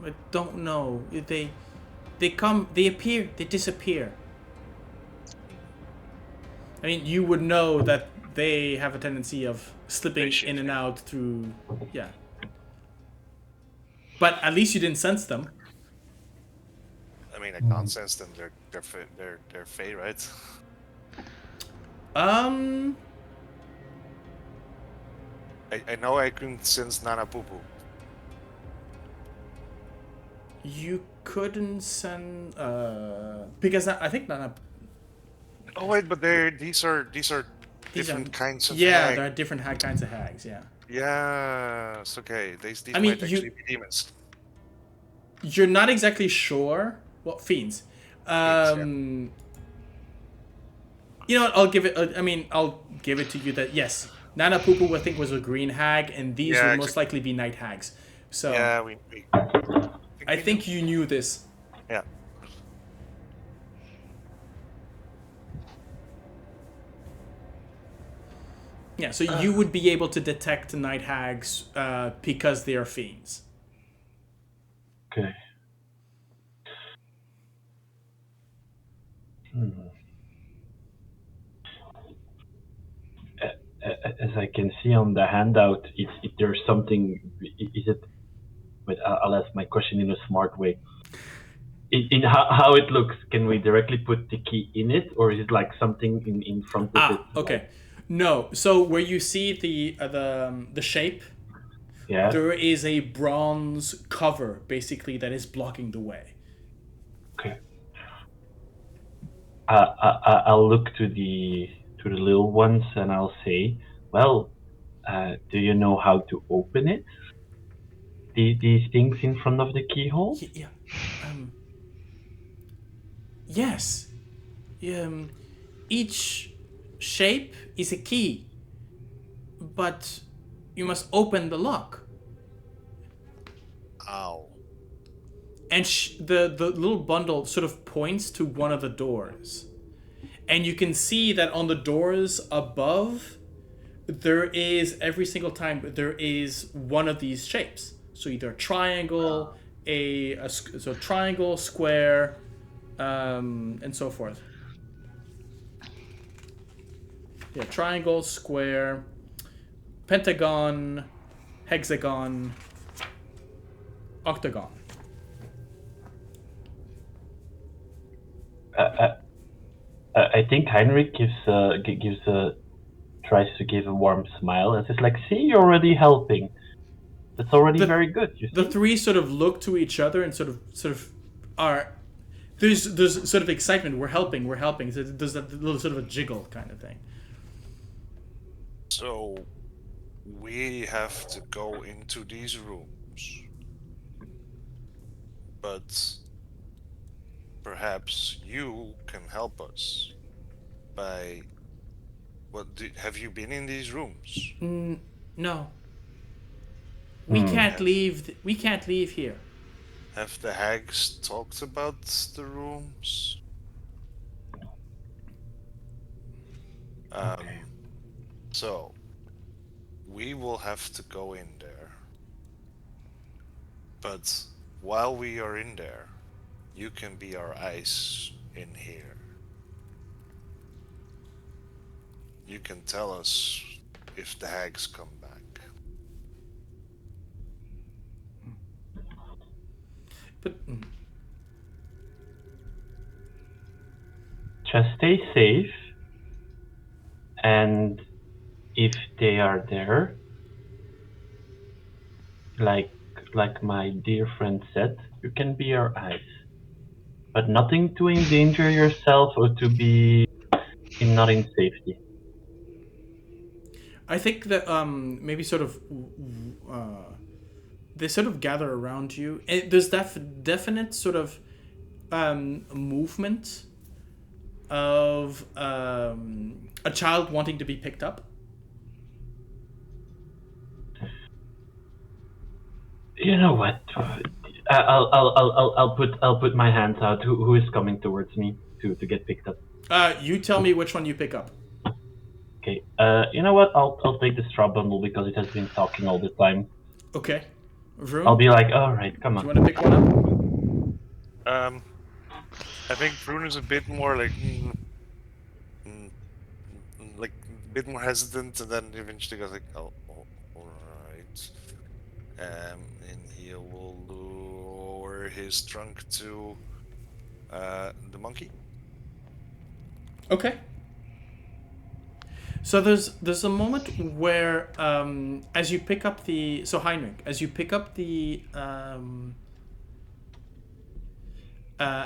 I don't know. They come, they appear, they disappear. I mean, you would know that they have a tendency of slipping in and out through, yeah. But at least you didn't sense them. I can't sense them. They're fey, right? I know I couldn't sense Nana Poo Poo. You couldn't send because I think Nana. Oh wait, but these are different kinds of yeah, hag. there are different kinds of hags. Yeah. Yes, okay. These I mean, might actually be demons. You're not exactly sure. Well, fiends. Yeah. You know what? I'll give it. I'll give it to you that yes, Nana Poo Poo I think was a green hag, and these would most likely be night hags. So yeah, I think you knew this. Yeah. Yeah, so you would be able to detect night hags because they are fiends. Okay. As I can see on the handout, if there's something, is it? But I'll ask my question in a smart way. In how it looks, can we directly put the key in it, or is it like something in front of it? Okay. Like... No, so where you see the shape, Yeah. there is a bronze cover basically that is blocking the way. Okay. I'll look to the little ones and I'll say, well, do you know how to open it? These things in front of the keyhole? Yeah. Yes. Each shape is a key, but you must open the lock. Ow. And the little bundle sort of points to one of the doors. And you can see that on the doors above, there is, every single time, there is one of these shapes. So either a triangle, so triangle, square, and so forth. Yeah, triangle, square, pentagon, hexagon, octagon. I think Heinrich tries to give a warm smile and says, like, see, you're already helping. That's already very good. You see? The three sort of look to each other and sort of are there's sort of excitement. We're helping. So there's that little sort of a jiggle kind of thing. So we have to go into these rooms, but perhaps you can help us by have you been in these rooms? No. We can't leave. We can't leave here. Have the hags talked about the rooms? So we will have to go in there. But while we are in there, you can be our eyes in here. You can tell us if the hags come back. But just stay safe, and if they are there, like my dear friend said, you can be our eyes, but nothing to endanger yourself or to be not in safety. I think that maybe sort of they sort of gather around you. There's definite sort of movement of a child wanting to be picked up. You know what? I'll put my hands out. Who is coming towards me to get picked up? You tell me which one you pick up. Okay. You know what? I'll take the straw bundle because it has been talking all the time. Okay. Vroom? I'll be like, all right, come on. Do you want to pick one up? I think Vroon is a bit more like a bit more hesitant, and then eventually goes like, oh all right. And he will lower his trunk to the monkey. Okay. So there's a moment where as you pick up the Heinrich, as you pick up the the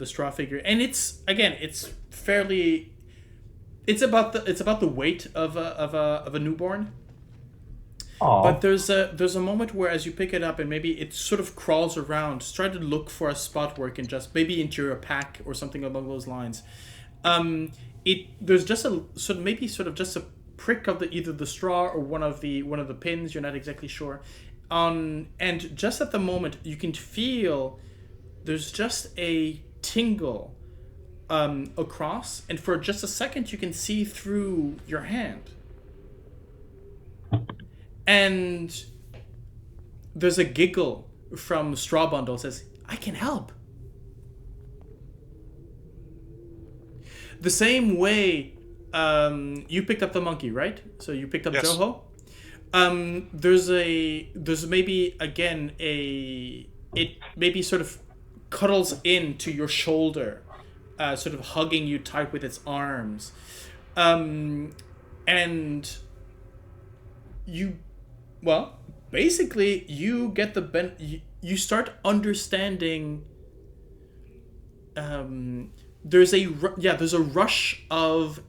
straw figure, and it's fairly, it's about the weight of a newborn. Aww. But there's a moment where as you pick it up and maybe it sort of crawls around, try to look for a spot where it can just maybe into your pack or something along those lines. There's just a sort of just a prick of either the straw or one of the pins. You're not exactly sure. And just at the moment you can feel there's just a tingle across, and for just a second you can see through your hand. And there's a giggle from Straw Bundle, says, "I can help." The same way you picked up the monkey, right? So you picked up Yes. Joho. There's maybe again it maybe sort of cuddles into your shoulder, sort of hugging you tight with its arms, and you, well, basically you get you start understanding. There's a rush of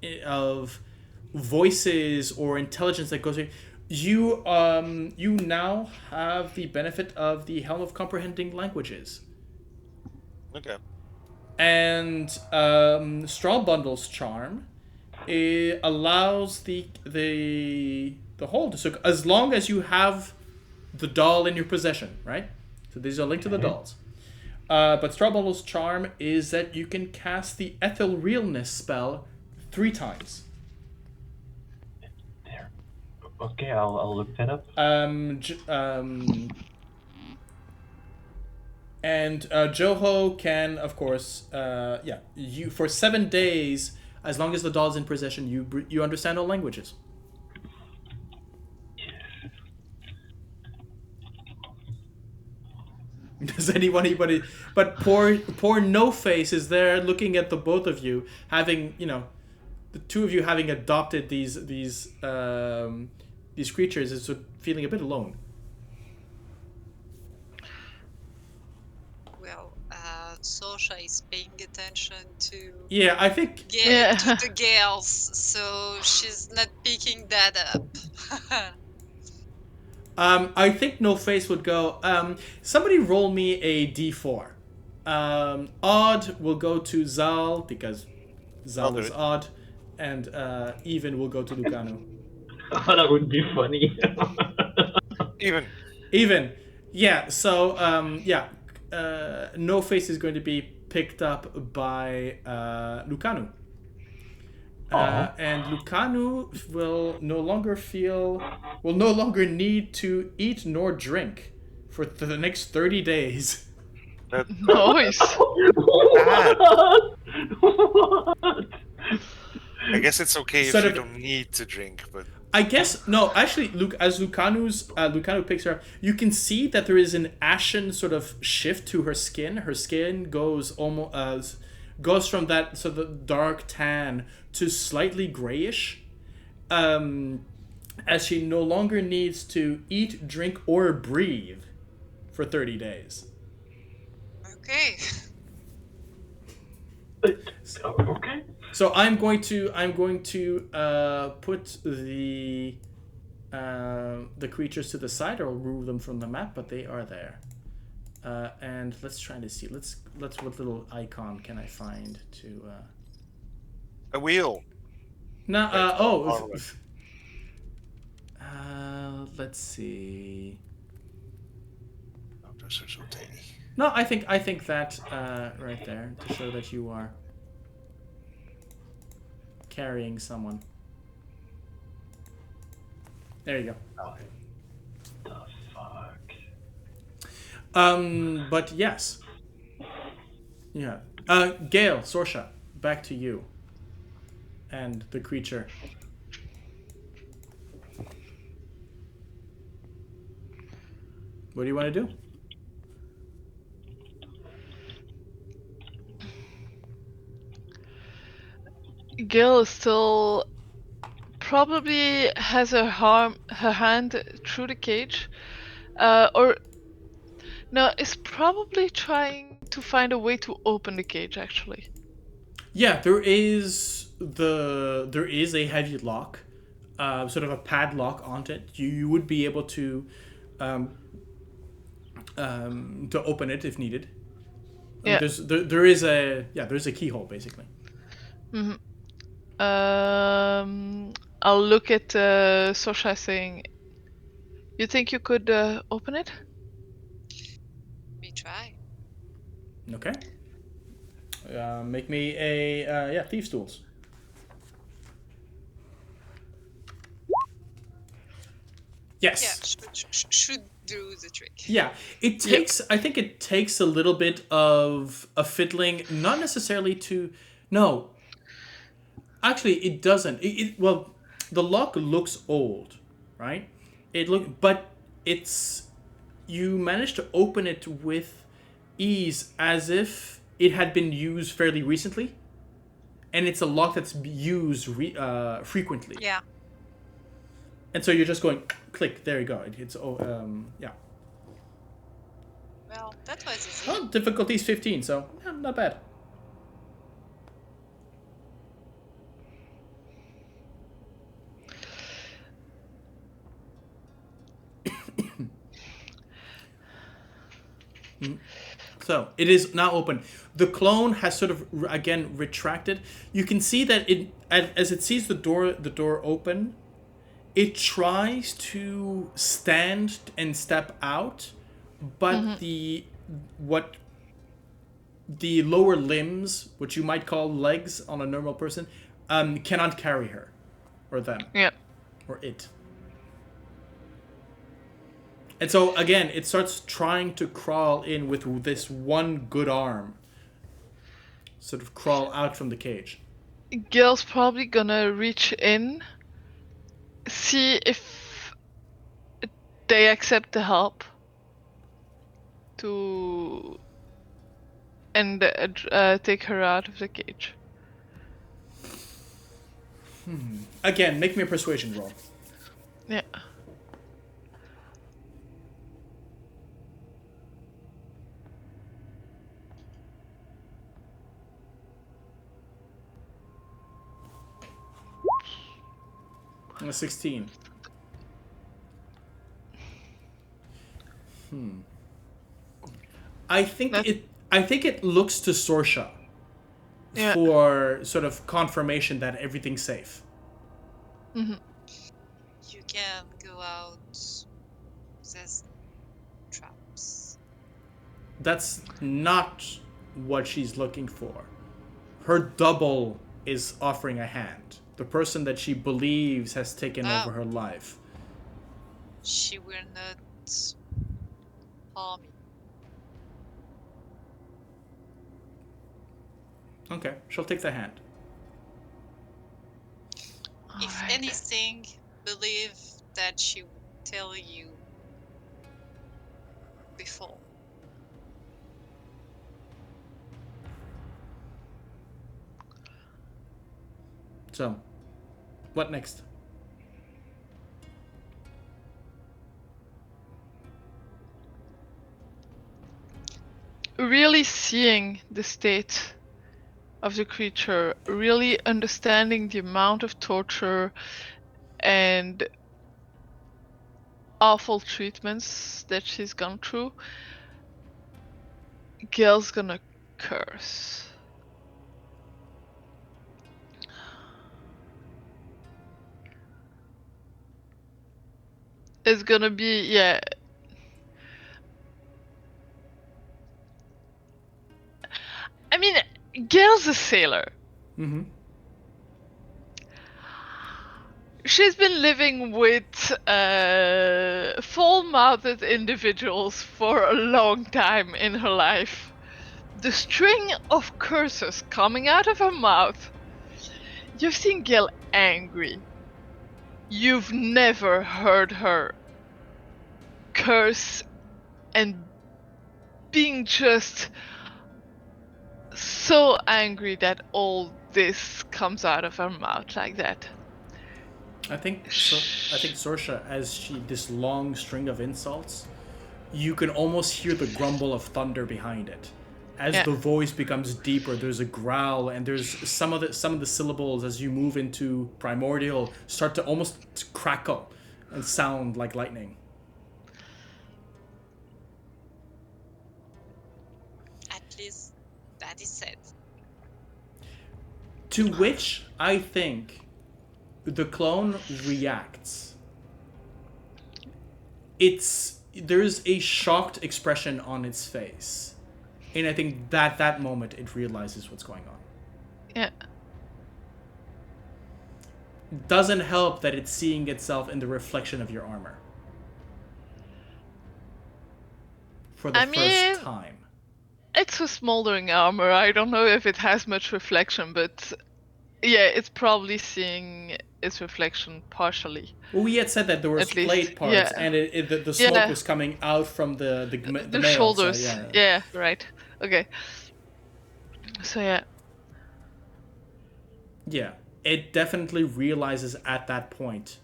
voices or intelligence that goes in. You now have the benefit of the Helm of Comprehending Languages. Okay. And Straw Bundle's charm, it allows the hold. So as long as you have the doll in your possession, right? So these are linked to the dolls. But Straw Bundle's charm is that you can cast the Etherealness spell 3 times. There. Okay, I'll look that up. And Joho can, of course, you for 7 days, as long as the doll's in possession, you understand all languages. Does anybody? But poor No Face is there looking at the both of you, having the two of you having adopted these creatures, is feeling a bit alone. Well, Sorsha is paying attention to Yeah, I think. to the Gales, so she's not picking that up. I think No Face would go. Somebody roll me a d4. Odd will go to Zal because Zal is odd, and even will go to Lucano. That would be funny. Even. Yeah. So No Face is going to be picked up by Lucano. And Lucano will no longer need to eat nor drink for the next 30 days. Nice. What? I guess it's okay if you don't need to drink, but I guess no. Actually, as Lucano picks her up, you can see that there is an ashen sort of shift to her skin. Her skin goes goes from that sort of dark tan to slightly grayish, as she no longer needs to eat, drink, or breathe for 30 days. Okay. Okay. So I'm going to put the creatures to the side, or remove them from the map, but they are there. And let's try to see. Let's what little icon can I find to a wheel. No. Let's see. Oh, those are so tiny. No, I think that right there to show that you are carrying someone. There you go. Oh, the fuck. But yes. Yeah. Gale, Sorsha, back to you. And the creature. What do you want to do? Gale still probably has her hand through the cage, or no, is probably trying to find a way to open the cage. Actually, Yeah, there is a heavy lock, sort of a padlock on it. You would be able um, to open it if needed. yeah. There's a keyhole basically. Mm-hmm. I'll look at Sorsha saying, "You think you could open it?" We try. Okay. Make me a thieves tools. Yeah, Yes. should do the trick. Yeah, it takes. I think it takes a little bit of a fiddling, not necessarily to. No, actually, it doesn't. Well, the lock looks old, right? But it's you managed to open it with ease, as if it had been used fairly recently, and it's a lock that's used frequently. Yeah. And so you're just going click. There you go. Yeah. Well, that was easy. Oh, difficulty's 15, so yeah, not bad. So it is now open. The clone has sort of again retracted. You can see that as it sees the door open, it tries to stand and step out, but the lower limbs, which you might call legs on a normal person, cannot carry her or them. Yeah. Or it. And so again, it starts trying to crawl in with this one good arm. Sort of crawl out from the cage. Gale's probably gonna reach in, see if they accept the help and take her out of the cage. Again, make me a persuasion roll. Yeah. A 16. I think it looks to Sorsha for sort of confirmation that everything's safe. Mm-hmm. You can go out. There's traps. That's not what she's looking for. Her double is offering a hand. The person that she believes has taken over her life. She will not harm me. Okay, she'll take the hand. If anything, believe that she would tell you before. So, what next? Really seeing the state of the creature, really understanding the amount of torture and awful treatments that she's gone through, Gale's gonna curse. It's gonna be, yeah. I mean, Gale's a sailor. Mm-hmm. She's been living with full-mouthed individuals for a long time in her life. The string of curses coming out of her mouth. You've seen Gale angry. You've never heard her curse and being just so angry that all this comes out of her mouth like that. I think Sorsha, as this long string of insults, you can almost hear the grumble of thunder behind it. As the voice becomes deeper, there's a growl, and there's some of the syllables as you move into primordial start to almost crackle and sound like lightning. At least that is said. To which I think the clone reacts. There's a shocked expression on its face. And I think that moment it realizes what's going on. Yeah. Doesn't help that it's seeing itself in the reflection of your armor. For the first time. It's a smoldering armor. I don't know if it has much reflection, but yeah, it's probably seeing its reflection partially. Well, we had said that there were plate parts, and the smoke was coming out from the mail, shoulders. So yeah, right. Okay. So yeah. Yeah, it definitely realizes at that point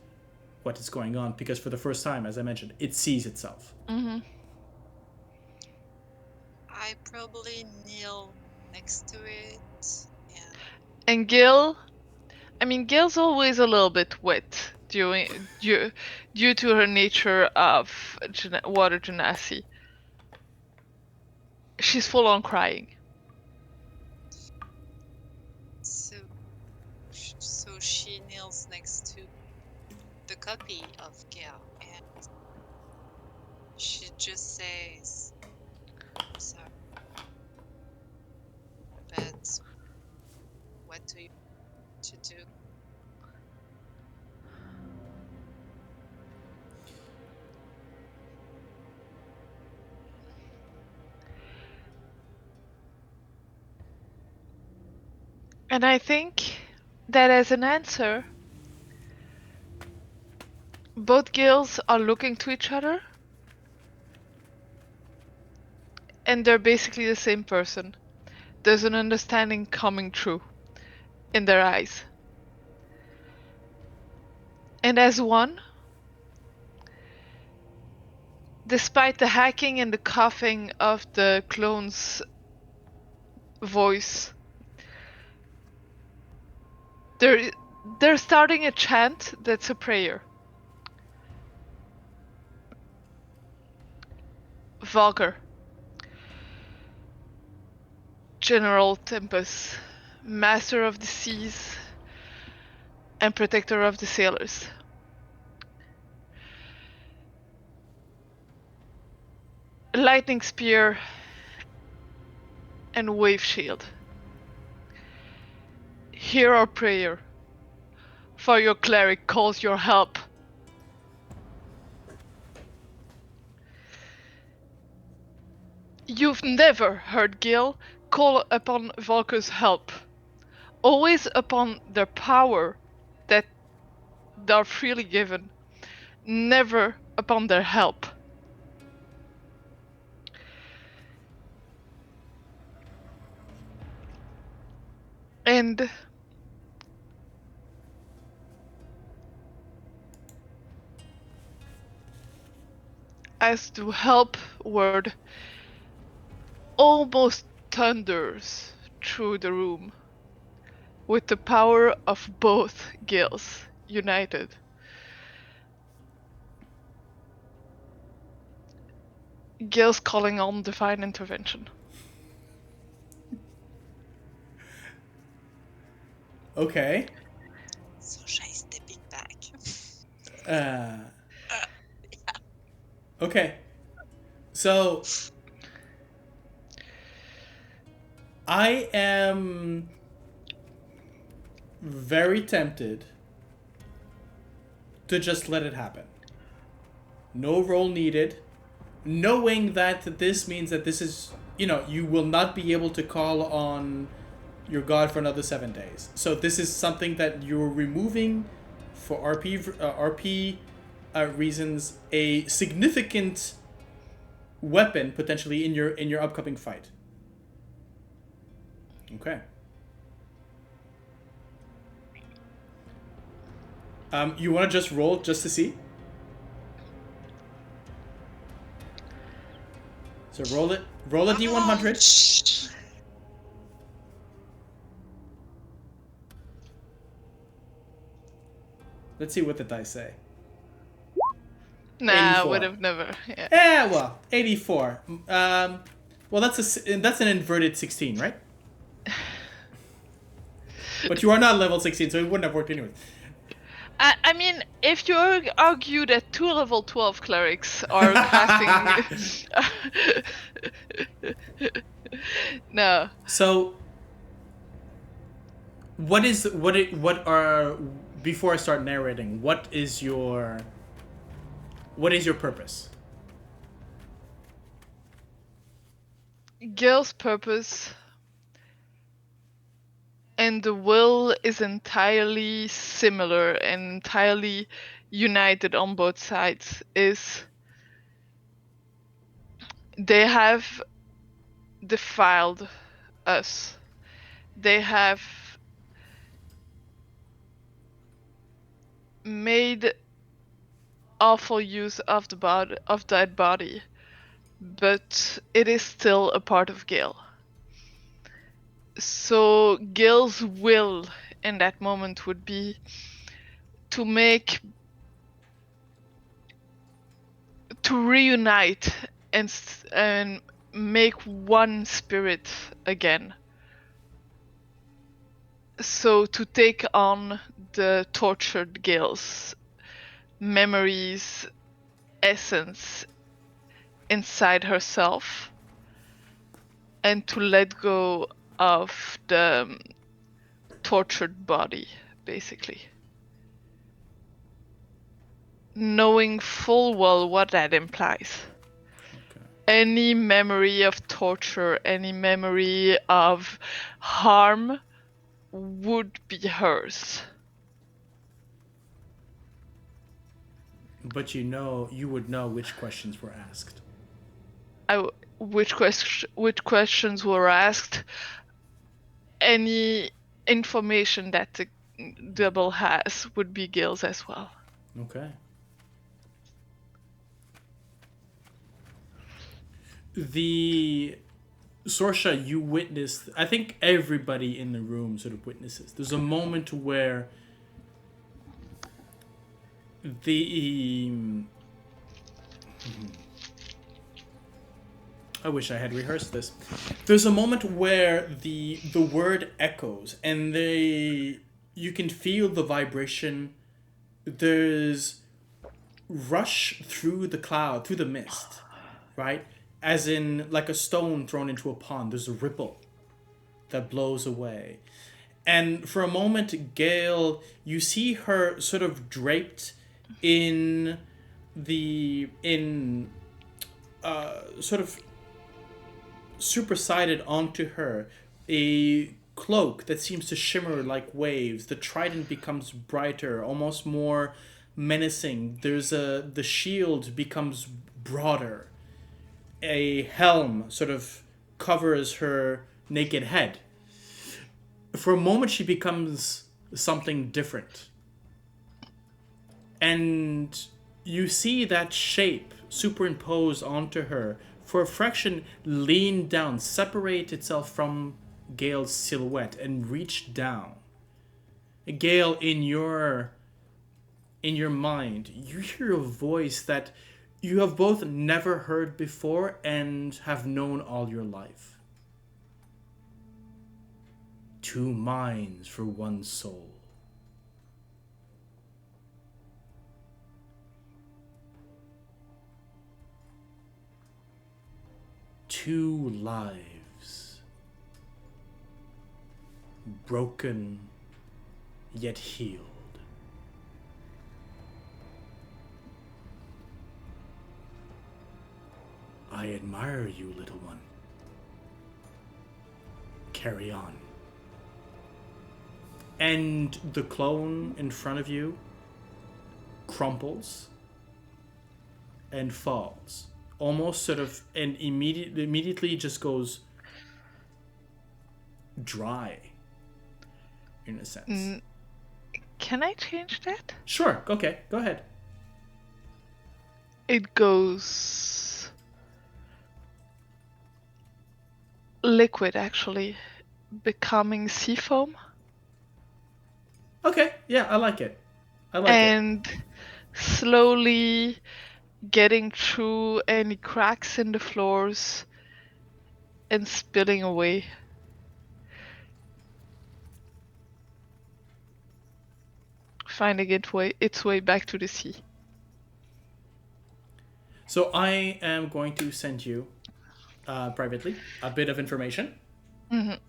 what is going on, because for the first time, as I mentioned, it sees itself. Mm-hmm. I probably kneel next to it. Yeah. And Gale, Gale's always a little bit wet due to her nature of water genasi. She's full on crying. So she kneels next to the copy of Gale, and she just says, "Sorry, but what do you want to do?" And I think that as an answer, both Gales are looking to each other, and they're basically the same person. There's an understanding coming through in their eyes. And as one, despite the hacking and the coughing of the clone's voice, they're starting a chant that's a prayer. Valker, General Tempest, Master of the Seas, and Protector of the Sailors. Lightning Spear and Wave Shield. Hear our prayer, for your cleric calls your help. You've never heard Gale call upon Valker's help, always upon their power that they are freely given, never upon their help. And as the help word almost thunders through the room, with the power of both Gales united, Gale's calling on divine intervention. Okay. Sorsha is stepping back. Yeah. Okay. So I am very tempted to just let it happen. No roll needed. Knowing that this means that this is, you will not be able to call on your god for another 7 days. So this is something that you're removing for RP reasons, a significant weapon potentially in your upcoming fight. Okay. You want to just roll just to see? So roll it. Roll a d100. Ouch. Let's see what the dice say. Nah, I 84. would have never. Yeah. Well, 84. Well, that's an inverted 16, right? But you are not level 16, so it wouldn't have worked anyway. I mean, if you argue that 2 level 12 clerics are casting. No. So, before I start narrating, what is your purpose? Gale's purpose and the will is entirely similar and entirely united on both sides. Is they have defiled us. They have made awful use of that body, but it is still a part of Gale. So Gale's will in that moment would be to reunite and make one spirit again. So to take on the tortured Gale's memories, essence inside herself, and to let go of the tortured body, basically. Knowing full well what that implies. Okay. Any memory of torture, any memory of harm would be hers. But you would know which questions were asked. Which questions were asked? Any information that the double has would be Gale's as well. Okay. The Sorsha, you witnessed. I think everybody in the room sort of witnesses. There's a moment where I wish I had rehearsed this. There's a moment where the word echoes, and you can feel the vibration. There's rush through the cloud, through the mist, right? As in like a stone thrown into a pond. There's a ripple that blows away. And for a moment, Gale, you see her sort of draped in sort of superseded onto her a cloak that seems to shimmer like waves. The trident becomes brighter, almost more menacing. The shield becomes broader. A helm sort of covers her naked head. For a moment, she becomes something different. And you see that shape superimposed onto her, for a fraction lean down, separate itself from Gale's silhouette, and reach down. Gale, in your mind, you hear a voice that you have both never heard before and have known all your life. 2 minds for 1 soul. Two lives, broken yet healed. I admire you, little one. Carry on. And the clone in front of you crumples and falls. Almost sort of, and immediately just goes dry, in a sense. Can I change that? Sure. Okay. Go ahead. It goes liquid, actually, becoming sea foam. Okay. Yeah, I like it. I like it. And slowly getting through any cracks in the floors and spilling away. Finding its way back to the sea. So I am going to send you privately a bit of information. Mhm.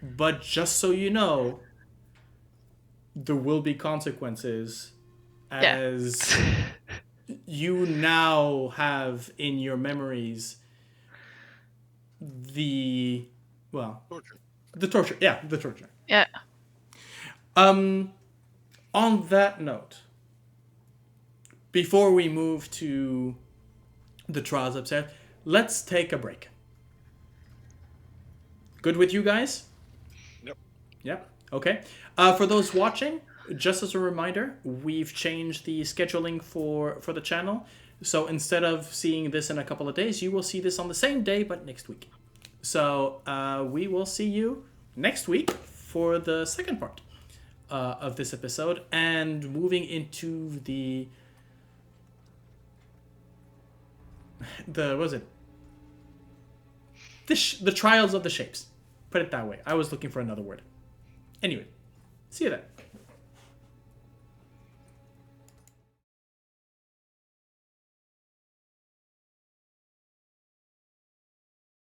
But just so you know, there will be consequences as you now have in your memories the Torture. the torture. Yeah, the torture. Yeah. On that note, before we move to the trials upstairs, let's take a break. Good with you guys? Yep. Yep. Okay. For those watching, just as a reminder, we've changed the scheduling for the channel. So instead of seeing this in a couple of days, you will see this on the same day, but next week. So we will see you next week for the second part of this episode and moving into the what was it? The trials of the shapes. Put it that way. I was looking for another word. Anyway, see you then.